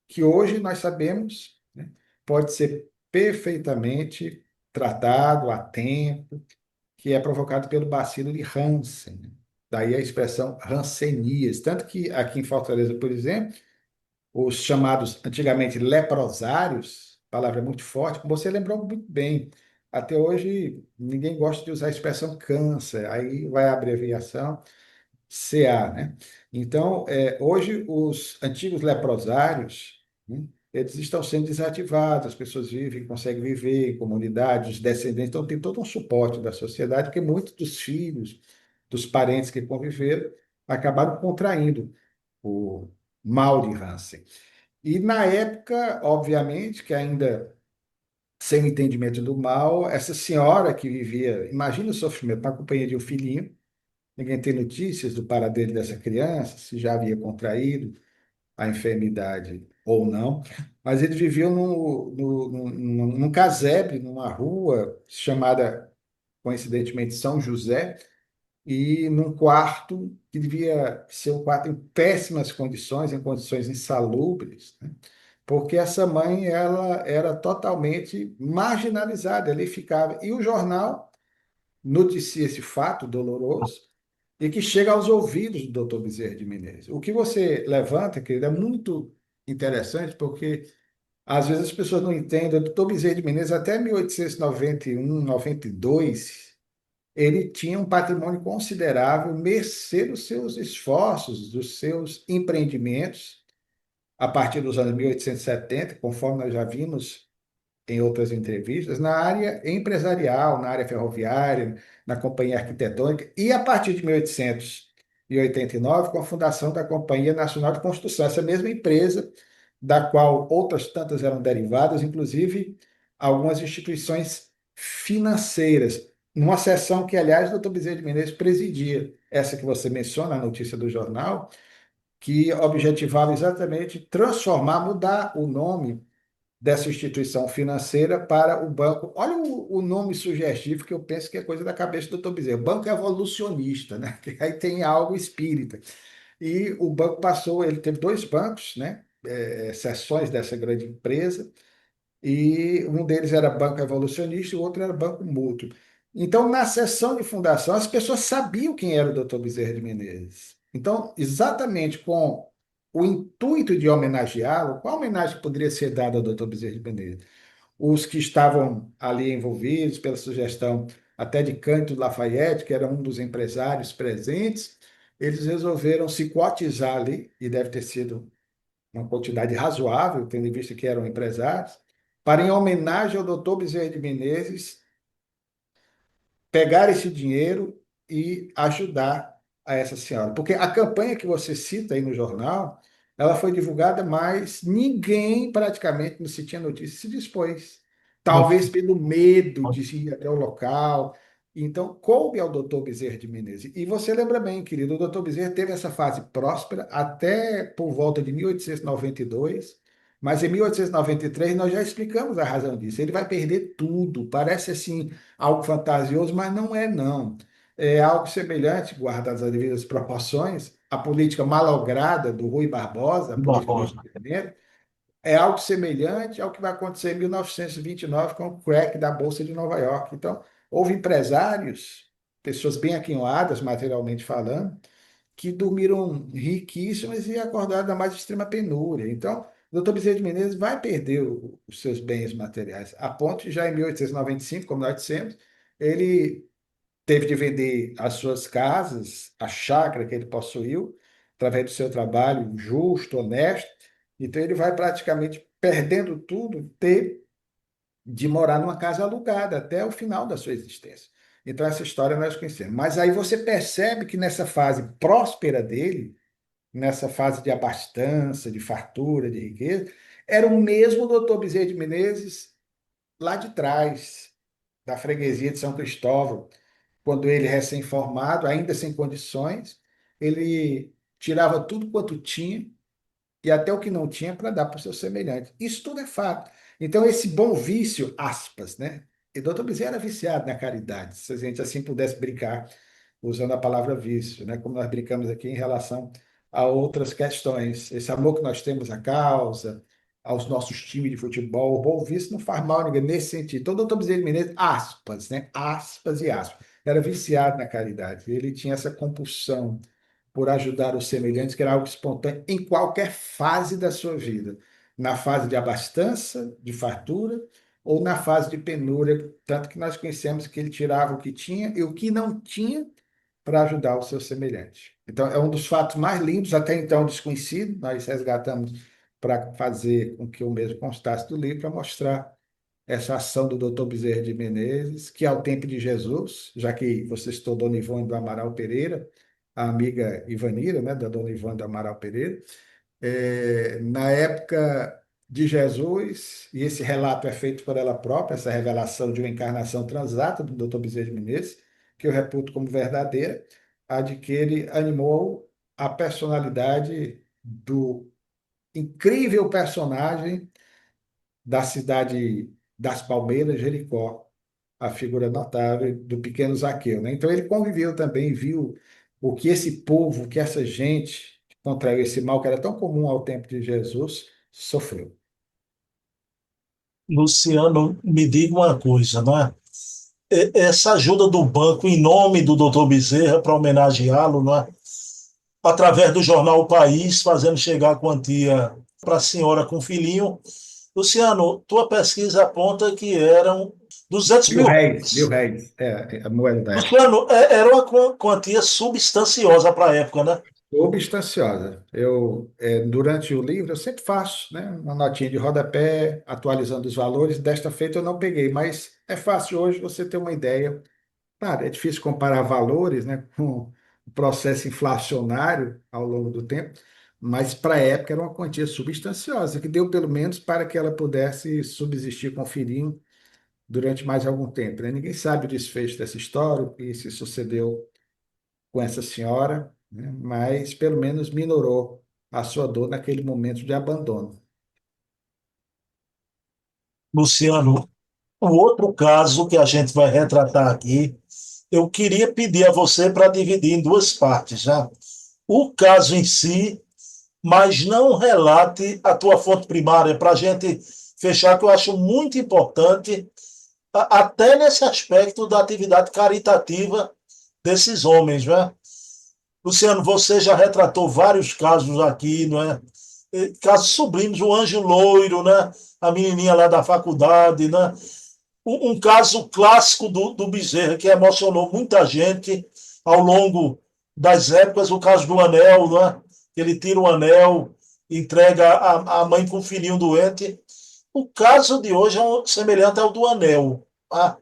que hoje nós sabemos, né, pode ser perfeitamente tratado a tempo, que é provocado pelo bacilo de Hansen, né? Daí a expressão Hanseníase. Tanto que aqui em Fortaleza, por exemplo, os chamados antigamente leprosários, palavra muito forte, como você lembrou muito bem. Até hoje, ninguém gosta de usar a expressão câncer, aí vai a abreviação CA, né? Então, hoje, os antigos leprosários, né, eles estão sendo desativados, as pessoas vivem, conseguem viver em comunidades, os descendentes, então tem todo um suporte da sociedade, porque muitos dos filhos, dos parentes que conviveram, acabaram contraindo o mal de Hansen. E na época, obviamente, que ainda sem o entendimento do mal, essa senhora que vivia, imagina o sofrimento, na companhia de um filhinho, ninguém tem notícias do paradeiro dessa criança, se já havia contraído a enfermidade ou não, mas eles viviam num casebre, numa rua chamada, coincidentemente, São José, e num quarto que devia ser um quarto em péssimas condições, em condições insalubres, né? Porque essa mãe ela era totalmente marginalizada, ele ficava. E o jornal noticia esse fato doloroso, e que chega aos ouvidos do doutor Bezerra de Menezes. O que você levanta, querido, é muito interessante, porque às vezes as pessoas não entendem. O doutor Bezerra de Menezes, até 1891, 92, ele tinha um patrimônio considerável, mercê dos seus esforços, dos seus empreendimentos, a partir dos anos 1870, conforme nós já vimos em outras entrevistas, na área empresarial, na área ferroviária, na companhia arquitetônica, e a partir de 1889, com a fundação da Companhia Nacional de Construção, essa mesma empresa, da qual outras tantas eram derivadas, inclusive algumas instituições financeiras, numa sessão que, aliás, o doutor Bezerra de Menezes presidia, essa que você menciona, a notícia do jornal, que objetivava exatamente transformar, mudar o nome dessa instituição financeira para o banco. Olha o nome sugestivo, que eu penso que é coisa da cabeça do Dr. Bezerra. Banco evolucionista, né? Que aí tem algo espírita. E o banco passou, ele teve dois bancos, né? Seções dessa grande empresa, e um deles era Banco Evolucionista e o outro era Banco Mútuo. Então, na sessão de fundação, as pessoas sabiam quem era o Dr. Bezerra de Menezes. Então, exatamente com o intuito de homenageá-lo, qual homenagem poderia ser dada ao Dr. Bezerra de Menezes? Os que estavam ali envolvidos, pela sugestão até de Cândido Lafayette, que era um dos empresários presentes, eles resolveram se cotizar ali, e deve ter sido uma quantidade razoável, tendo em vista que eram empresários, para, em homenagem ao doutor Bezerra de Menezes, pegar esse dinheiro e ajudar a essa senhora. Porque a campanha que você cita aí no jornal, ela foi divulgada, mas ninguém praticamente, não se tinha notícia, se dispôs. Talvez pelo medo de ir até o local. Então, coube ao doutor Bezerra de Menezes. E você lembra bem, querido, o doutor Bezerra teve essa fase próspera até por volta de 1892, mas em 1893 nós já explicamos a razão disso. Ele vai perder tudo. Parece assim algo fantasioso, mas não é, não. É algo semelhante, guardadas as devidas proporções, a política malograda do Rui Barbosa, a política do Barbosa. endividamento, é algo semelhante ao que vai acontecer em 1929 com o crack da Bolsa de Nova York. Então, houve empresários, pessoas bem aquinhoadas, materialmente falando, que dormiram riquíssimas e acordaram da mais extrema penúria. Então, o doutor Bezerra de Menezes vai perder os seus bens materiais, a ponto de já em 1895, como nós dissemos, ele teve de vender as suas casas, a chácara que ele possuiu, através do seu trabalho justo, honesto. Então, ele vai praticamente perdendo tudo, ter de morar numa casa alugada até o final da sua existência. Então, essa história nós conhecemos. Mas aí você percebe que nessa fase próspera dele, nessa fase de abastança, de fartura, de riqueza, era o mesmo doutor Bezerra de Menezes lá de trás, da freguesia de São Cristóvão, quando ele recém-formado, ainda sem condições, ele tirava tudo quanto tinha e até o que não tinha para dar para o seu semelhante. Isso tudo é fato. Então, esse bom vício, aspas, né? E doutor Bezerra era viciado na caridade, se a gente assim pudesse brincar, usando a palavra vício, né? Como nós brincamos aqui em relação a outras questões. Esse amor que nós temos à causa, aos nossos times de futebol, o bom vício não faz mal a ninguém nesse sentido. Então, o doutor Bezerra de Menezes, aspas, né? Aspas e aspas. Era viciado na caridade. Ele tinha essa compulsão por ajudar os semelhantes, que era algo espontâneo em qualquer fase da sua vida. Na fase de abastança, de fartura, ou na fase de penúria, tanto que nós conhecemos que ele tirava o que tinha e o que não tinha para ajudar o seu semelhante. Então, é um dos fatos mais lindos, até então desconhecido, nós resgatamos para fazer com que o mesmo constasse do livro, para mostrar essa ação do doutor Bezerra de Menezes, que ao tempo de Jesus, já que você citou Dona Ivone do Amaral Pereira, a amiga Ivanira, né, da Dona Ivone do Amaral Pereira, na época de Jesus, e esse relato é feito por ela própria, essa revelação de uma encarnação transata do doutor Bezerra de Menezes, que eu reputo como verdadeira, a de que ele animou a personalidade do incrível personagem da cidade das Palmeiras, Jericó, a figura notável do pequeno Zaqueu, né? Então ele conviveu também, viu o que esse povo, que essa gente que contraiu esse mal que era tão comum ao tempo de Jesus, sofreu. Luciano, me diga uma coisa, não é? essa ajuda do banco em nome do doutor Bezerra para homenageá-lo, não é? Através do jornal O País, fazendo chegar a quantia para a senhora com o filhinho. Luciano, tua pesquisa aponta que eram 200 Mil mil réis, mil réis. réis. É a moeda da época. Luciano, era uma quantia substanciosa para a época, né? Substanciosa. Durante o livro, eu sempre faço, né, uma notinha de rodapé, atualizando os valores. Desta feita eu não peguei, mas é fácil hoje você ter uma ideia. Claro, é difícil comparar valores, né, com o processo inflacionário ao longo do tempo, mas para a época era uma quantia substanciosa, que deu pelo menos para que ela pudesse subsistir com o filhinho durante mais algum tempo, né? Ninguém sabe o desfecho dessa história, o que se sucedeu com essa senhora, né? Mas pelo menos minorou a sua dor naquele momento de abandono. Luciano, o outro caso que a gente vai retratar aqui, eu queria pedir a você para dividir em duas partes, já. O caso em si, mas não relate a tua fonte primária, para a gente fechar, que eu acho muito importante, até nesse aspecto da atividade caritativa desses homens, né? Luciano, você já retratou vários casos aqui, não é? Casos sublimes, o Anjo Loiro, né? A menininha lá da faculdade, né? Um caso clássico do Bezerra, que emocionou muita gente ao longo das épocas, o caso do anel, né? Ele tira o anel, entrega a mãe com o filhinho doente. O caso de hoje é semelhante ao do anel. Ah,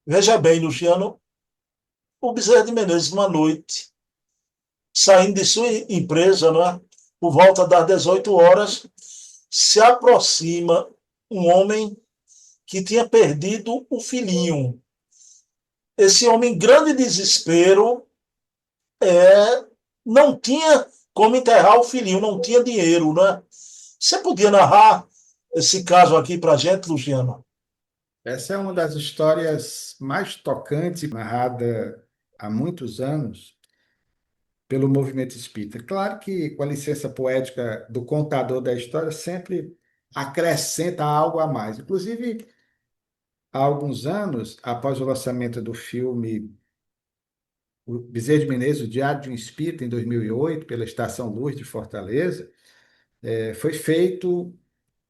veja bem, Luciano, o Bezerra de Menezes, uma noite, saindo de sua empresa, né? Por volta das 18 horas, se aproxima um homem que tinha perdido o filhinho. Esse homem, em grande desespero, não tinha como enterrar o filhinho, não tinha dinheiro, né? Você podia narrar esse caso aqui para a gente, Luciano? Essa é uma das histórias mais tocantes narrada há muitos anos pelo movimento espírita. Claro que, com a licença poética do contador da história, sempre acrescenta algo a mais. Inclusive, há alguns anos, após o lançamento do filme O Bezerra de Menezes, O Diário de um Espírita, em 2008, pela Estação Luz de Fortaleza, foi feito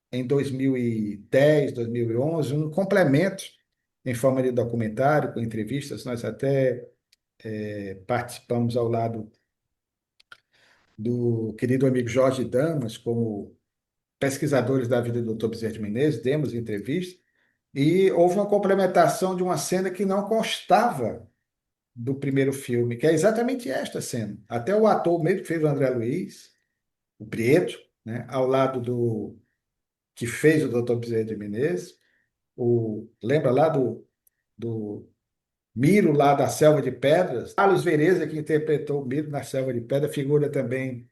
em 2010, 2011, um complemento em forma de documentário, com entrevistas. Nós até participamos ao lado do querido amigo Jorge Damas, como pesquisadores da vida do Dr. Bezerra de Menezes, demos entrevista, e houve uma complementação de uma cena que não constava do primeiro filme, que é exatamente esta cena. Até o ator mesmo que fez o André Luiz, o Prieto, né, ao lado do que fez o Dr. Bezerra de Menezes, lembra lá do Miro, lá da Selva de Pedras? Carlos Vereza, que interpretou o Miro na Selva de Pedras, figura também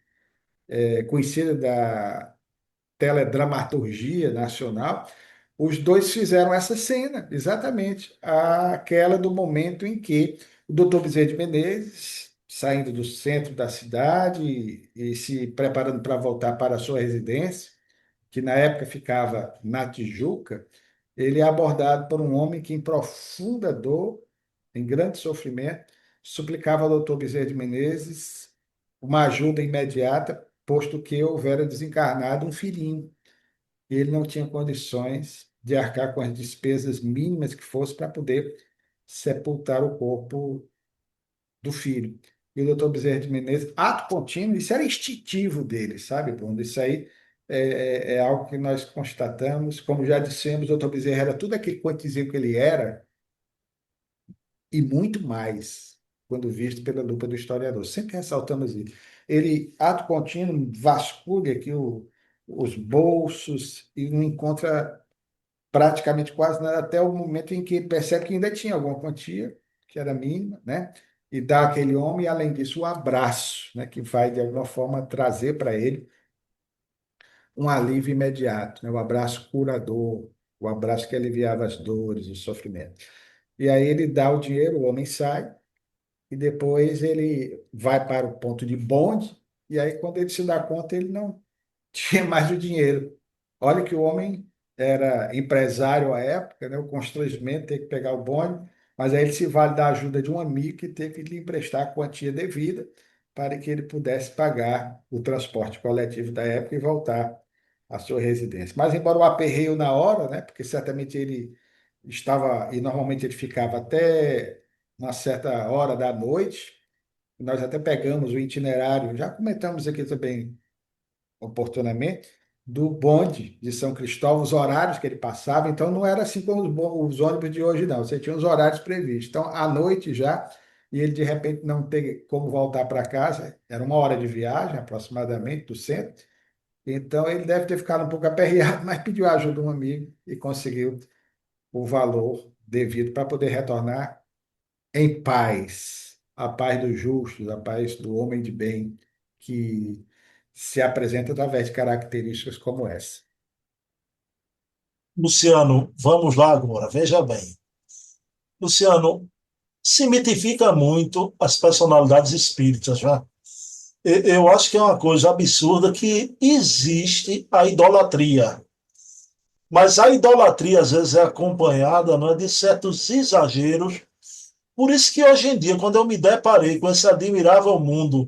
conhecida da teledramaturgia nacional. Os dois fizeram essa cena, exatamente, aquela do momento em que o doutor Bezerra de Menezes, saindo do centro da cidade e se preparando para voltar para a sua residência, que na época ficava na Tijuca, ele é abordado por um homem que, em profunda dor, em grande sofrimento, suplicava ao doutor Bezerra de Menezes uma ajuda imediata, posto que houvera desencarnado um filhinho. E ele não tinha condições de arcar com as despesas mínimas que fosse para poder sepultar o corpo do filho. E o doutor Bezerra de Menezes, ato contínuo, isso era instintivo dele, sabe, Bruno? Isso aí é algo que nós constatamos. Como já dissemos, o doutor Bezerra era tudo aquilo quanto dizia que ele era, e muito mais, quando visto pela lupa do historiador. Sempre ressaltamos isso. Ele, ato contínuo, vasculha aqui os bolsos e não encontra praticamente quase nada, até o momento em que ele percebe que ainda tinha alguma quantia, que era mínima, né? E dá àquele homem, e além disso, o abraço, né? Que vai, de alguma forma, trazer para ele um alívio imediato, né? O abraço curador, o abraço que aliviava as dores, o sofrimento. E aí ele dá o dinheiro, o homem sai, e depois ele vai para o ponto de bonde, e aí quando ele se dá conta, ele não tinha mais o dinheiro. Olha que o homem era empresário à época, né? O constrangimento de ter que pegar o bonde, mas aí ele se vale da ajuda de um amigo que teve que lhe emprestar a quantia devida para que ele pudesse pagar o transporte coletivo da época e voltar à sua residência. Mas embora o aperreio na hora, né? Porque certamente ele estava, e normalmente ele ficava até uma certa hora da noite, nós até pegamos o itinerário, já comentamos aqui também oportunamente, do bonde de São Cristóvão, os horários que ele passava. Então, não era assim como os ônibus de hoje, não. Você tinha os horários previstos. Então, à noite já, e ele de repente não ter como voltar para casa, era uma hora de viagem aproximadamente do centro. Então, ele deve ter ficado um pouco aperreado, mas pediu a ajuda de um amigo e conseguiu o valor devido para poder retornar em paz, a paz dos justos, a paz do homem de bem, que se apresenta através de características como essa. Luciano, vamos lá agora, veja bem. Luciano, se mitifica muito as personalidades espíritas, já. Eu acho que é uma coisa absurda que existe a idolatria. Mas a idolatria, às vezes, é acompanhada, não é, de certos exageros. Por isso que hoje em dia, quando eu me deparei com esse admirável mundo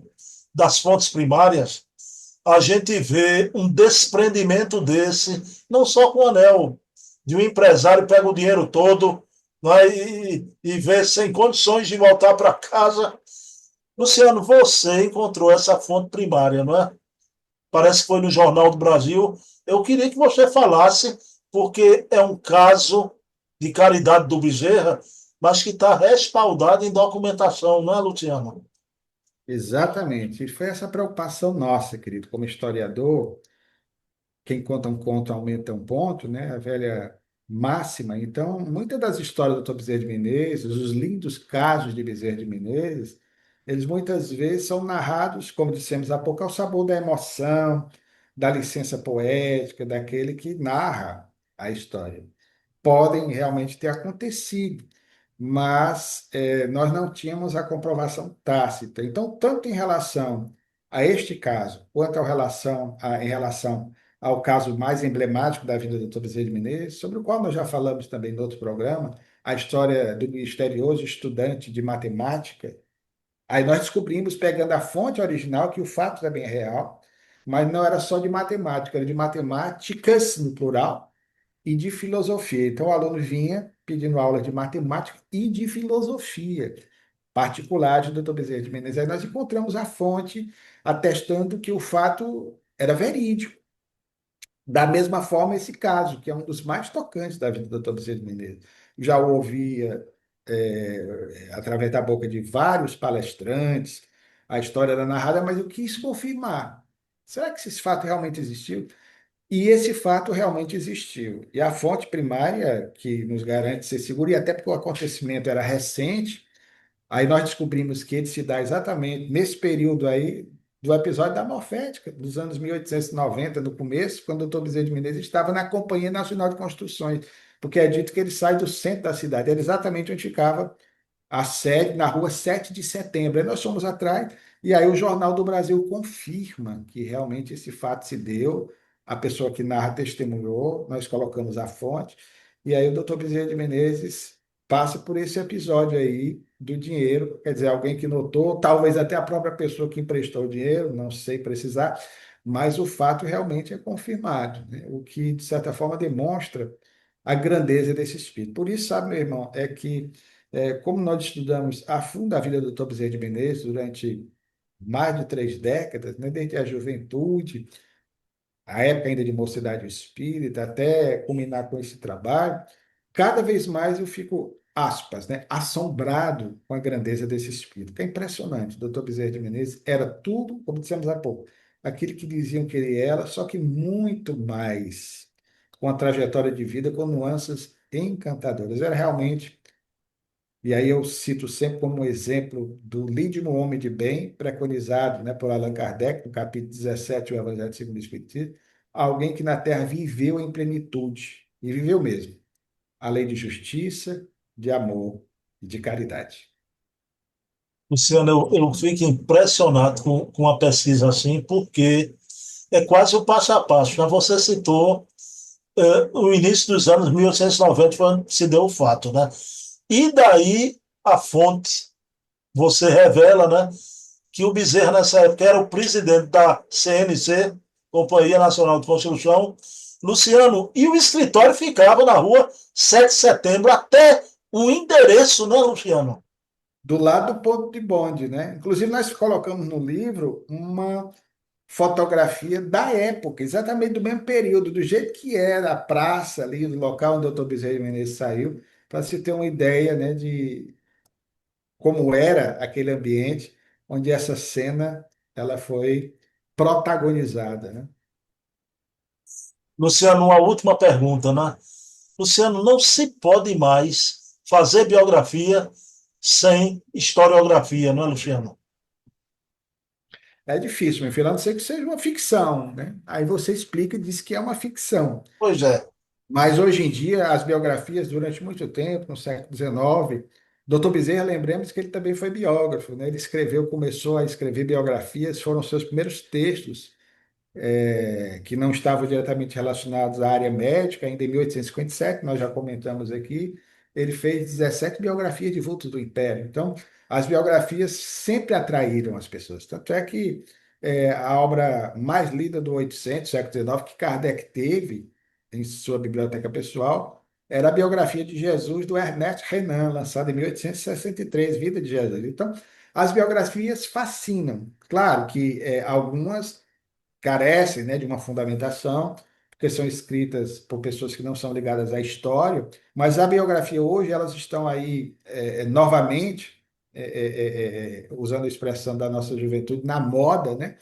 das fontes primárias, a gente vê um desprendimento desse, não só com o anel, de um empresário que pega o dinheiro todo, não é, e vê sem condições de voltar para casa. Luciano, você encontrou essa fonte primária, não é? Parece que foi no Jornal do Brasil. Eu queria que você falasse, porque é um caso de caridade do Bezerra, mas que está respaldado em documentação, não é, Luciano? Exatamente. E foi essa preocupação nossa, querido, como historiador, quem conta um conto aumenta um ponto, né? A velha máxima. Então, muitas das histórias do Dr. Bezerra de Menezes, os lindos casos de Bezerra de Menezes, eles muitas vezes são narrados, como dissemos há pouco, ao sabor da emoção, da licença poética, daquele que narra a história. Podem realmente ter acontecido, mas nós não tínhamos a comprovação tácita. Então, tanto em relação a este caso, quanto em relação ao caso mais emblemático da vida do Dr. Bezerra de Menezes, sobre o qual nós já falamos também no outro programa, a história do misterioso estudante de matemática, aí nós descobrimos, pegando a fonte original, que o fato também é real, mas não era só de matemática, era de matemáticas, no plural, e de filosofia. Então, o aluno vinha pedindo aula de matemática e de filosofia particular do Dr. Bezerra de Menezes. Aí nós encontramos a fonte atestando que o fato era verídico. Da mesma forma, esse caso, que é um dos mais tocantes da vida do Dr. Bezerra de Menezes. Já o ouvia através da boca de vários palestrantes, a história era narrada, mas eu quis confirmar. Será que esse fato realmente existiu? E esse fato realmente existiu. E a fonte primária que nos garante ser seguro, e até porque o acontecimento era recente, aí nós descobrimos que ele se dá exatamente nesse período aí do episódio da Morfética, dos anos 1890, no começo, quando o doutor Bezerra de Menezes estava na Companhia Nacional de Construções, porque é dito que ele sai do centro da cidade, era exatamente onde ficava a sede, na rua 7 de Setembro. Aí nós fomos atrás, e aí o Jornal do Brasil confirma que realmente esse fato se deu, a pessoa que narra testemunhou, nós colocamos a fonte, e aí o doutor Bezerra de Menezes passa por esse episódio aí do dinheiro, quer dizer, alguém que notou, talvez até a própria pessoa que emprestou o dinheiro, não sei precisar, mas o fato realmente é confirmado, né? O que, de certa forma, demonstra a grandeza desse espírito. Por isso, sabe, meu irmão, é que como nós estudamos a fundo a vida do Dr. Bezerra de Menezes durante mais de 3 décadas, né, desde a juventude, a época ainda de mocidade espírita, até culminar com esse trabalho, cada vez mais eu fico, aspas, né, assombrado com a grandeza desse espírito, que é impressionante. O Dr. Bezerra de Menezes era tudo, como dissemos há pouco, aquilo que diziam que ele era, só que muito mais, com a trajetória de vida, com nuances encantadoras. Era realmente, e aí eu cito sempre como exemplo do Lídimo Homem de Bem, preconizado, né, por Allan Kardec, no capítulo 17 do Evangelho segundo o Espiritismo, alguém que na Terra viveu em plenitude, e viveu mesmo, a lei de justiça, de amor e de caridade. Luciano, eu fico impressionado com uma pesquisa assim, porque é quase o passo a passo, né? Você citou o início dos anos 1890 foi onde se deu o fato, né? E daí a fonte, você revela, né, que o Bezerra, nessa época, era o presidente da CNC, Companhia Nacional de Construção, Luciano, e o escritório ficava na rua 7 de setembro, até o endereço, né, Luciano? Do lado do ponto de bonde, né? Inclusive, nós colocamos no livro uma fotografia da época, exatamente do mesmo período, do jeito que era a praça ali, do local onde o Dr. Bezerra de Menezes saiu, para se ter uma ideia, né, de como era aquele ambiente onde essa cena ela foi protagonizada, né? Luciano, uma última pergunta, né? Luciano, não se pode mais fazer biografia sem historiografia, não é, Luciano? É difícil, meu filho, a não ser que seja uma ficção, né? Aí você explica e diz que é uma ficção. Pois é. Mas hoje em dia, as biografias, durante muito tempo, no século XIX, Dr. Bezerra, lembremos que ele também foi biógrafo, né? Ele escreveu, começou a escrever biografias, foram seus primeiros textos, que não estavam diretamente relacionados à área médica, ainda em 1857, nós já comentamos aqui, ele fez 17 biografias de vultos do Império. Então, as biografias sempre atraíram as pessoas. Tanto é que a obra mais lida do 800, século XIX, que Kardec teve em sua biblioteca pessoal, era a biografia de Jesus do Ernest Renan, lançada em 1863, Vida de Jesus. Então, as biografias fascinam. Claro que algumas carecem, né, de uma fundamentação, porque são escritas por pessoas que não são ligadas à história, mas a biografia hoje, elas estão aí novamente, usando a expressão da nossa juventude, na moda, né?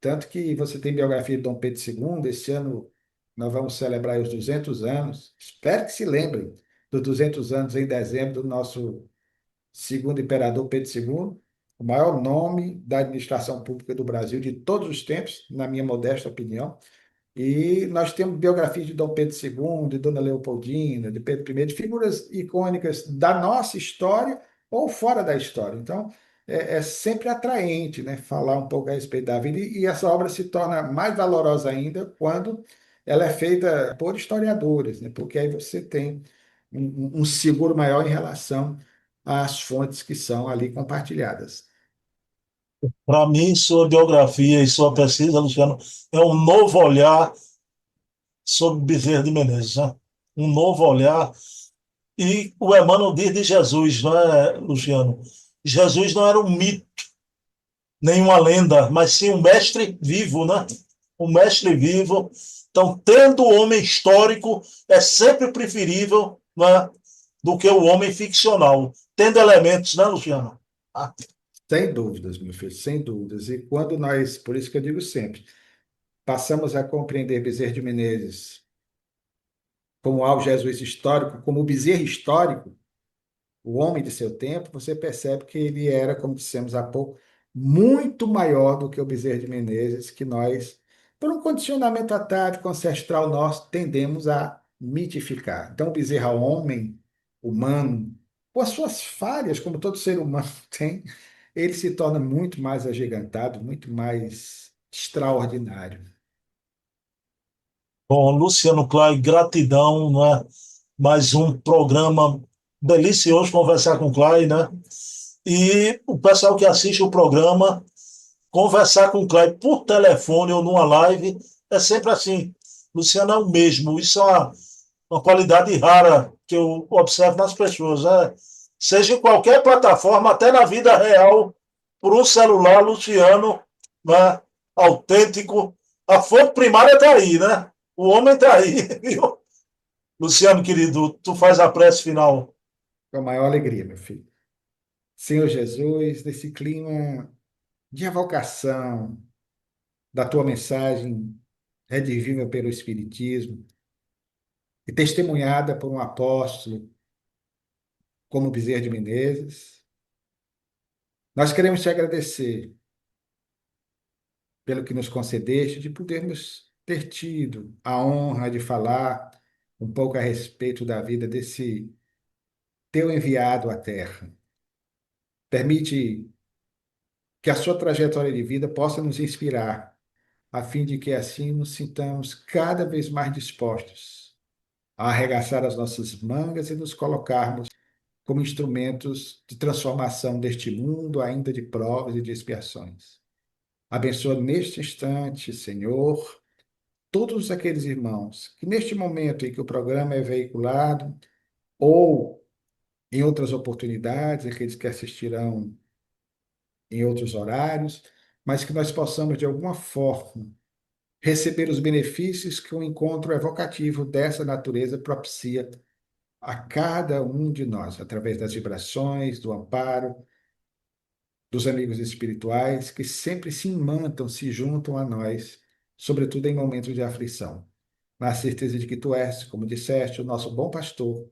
Tanto que você tem biografia de Dom Pedro II, esse ano nós vamos celebrar os 200 anos, espero que se lembrem dos 200 anos em dezembro do nosso segundo imperador Pedro II, o maior nome da administração pública do Brasil de todos os tempos, na minha modesta opinião. E nós temos biografias de Dom Pedro II, de Dona Leopoldina, de Pedro I, de figuras icônicas da nossa história ou fora da história. Então, é sempre atraente, né, falar um pouco a respeito da vida, e essa obra se torna mais valorosa ainda quando ela é feita por historiadores, né, porque aí você tem um seguro maior em relação às fontes que são ali compartilhadas. Para mim, sua biografia e sua pesquisa, Luciano, é um novo olhar sobre Bezerra de Menezes, né? Um novo olhar. E o Emmanuel diz de Jesus, não é, Luciano? Jesus não era um mito, nem uma lenda, mas sim um mestre vivo, né? Um mestre vivo. Então, tendo o homem histórico é sempre preferível, né, do que o homem ficcional, tendo elementos, né, Luciano? Ah, Sem dúvidas, meu filho, sem dúvidas. E quando nós, por isso que eu digo sempre, passamos a compreender Bezerra de Menezes como algo Jesus histórico, como o Bezerra histórico, o homem de seu tempo, você percebe que ele era, como dissemos há pouco, muito maior do que o Bezerra de Menezes, que nós, por um condicionamento atávico ancestral nosso, tendemos a mitificar. Então, o Bezerra, homem, humano, com as suas falhas, como todo ser humano tem, ele se torna muito mais agigantado, muito mais extraordinário. bom, Luciano Clay, gratidão, né? Mais um programa delicioso conversar com o Clay, né? E o pessoal que assiste o programa, conversar com o Clay por telefone ou numa live, é sempre assim. Luciano é o mesmo. Isso é uma qualidade rara que eu observo nas pessoas, né? Seja em qualquer plataforma, até na vida real, por um celular, Luciano, né? Autêntico. A fonte primária está aí, né? O homem está aí, viu? Luciano, querido, tu faz a prece final. Com a maior alegria, meu filho. Senhor Jesus, nesse clima de evocação da tua mensagem redivida pelo Espiritismo e testemunhada por um apóstolo como Bezerra de Menezes, nós queremos te agradecer pelo que nos concedeste de podermos ter tido a honra de falar um pouco a respeito da vida desse teu enviado à Terra. Permite que a sua trajetória de vida possa nos inspirar, a fim de que assim nos sintamos cada vez mais dispostos a arregaçar as nossas mangas e nos colocarmos como instrumentos de transformação deste mundo ainda de provas e de expiações. Abençoa neste instante, Senhor, todos aqueles irmãos que neste momento em que o programa é veiculado ou em outras oportunidades, aqueles que assistirão em outros horários, mas que nós possamos de alguma forma receber os benefícios que o encontro evocativo dessa natureza propicia a cada um de nós, através das vibrações, do amparo, dos amigos espirituais que sempre se imantam, se juntam a nós, sobretudo em momentos de aflição. Na certeza de que tu és, como disseste, o nosso bom pastor,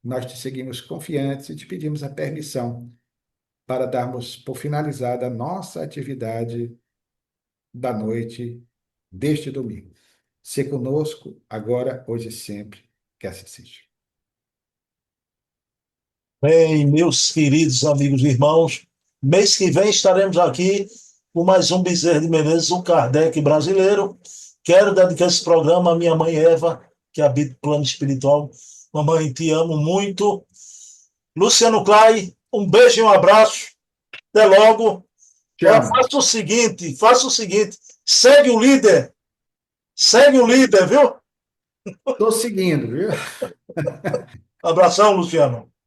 nós te seguimos confiantes e te pedimos a permissão para darmos por finalizada a nossa atividade da noite deste domingo. Se conosco, agora, hoje e sempre, que assim seja. Bem, meus queridos amigos e irmãos, mês que vem estaremos aqui com mais um Bezerra de Menezes, um Kardec brasileiro. Quero dedicar esse programa à minha mãe Eva, que habita o plano espiritual. Mamãe, te amo muito. Luciano Clay, um beijo e um abraço. Até logo. Te Ó, amo. faça o seguinte, segue o líder, viu? Estou seguindo, viu? Abração, Luciano.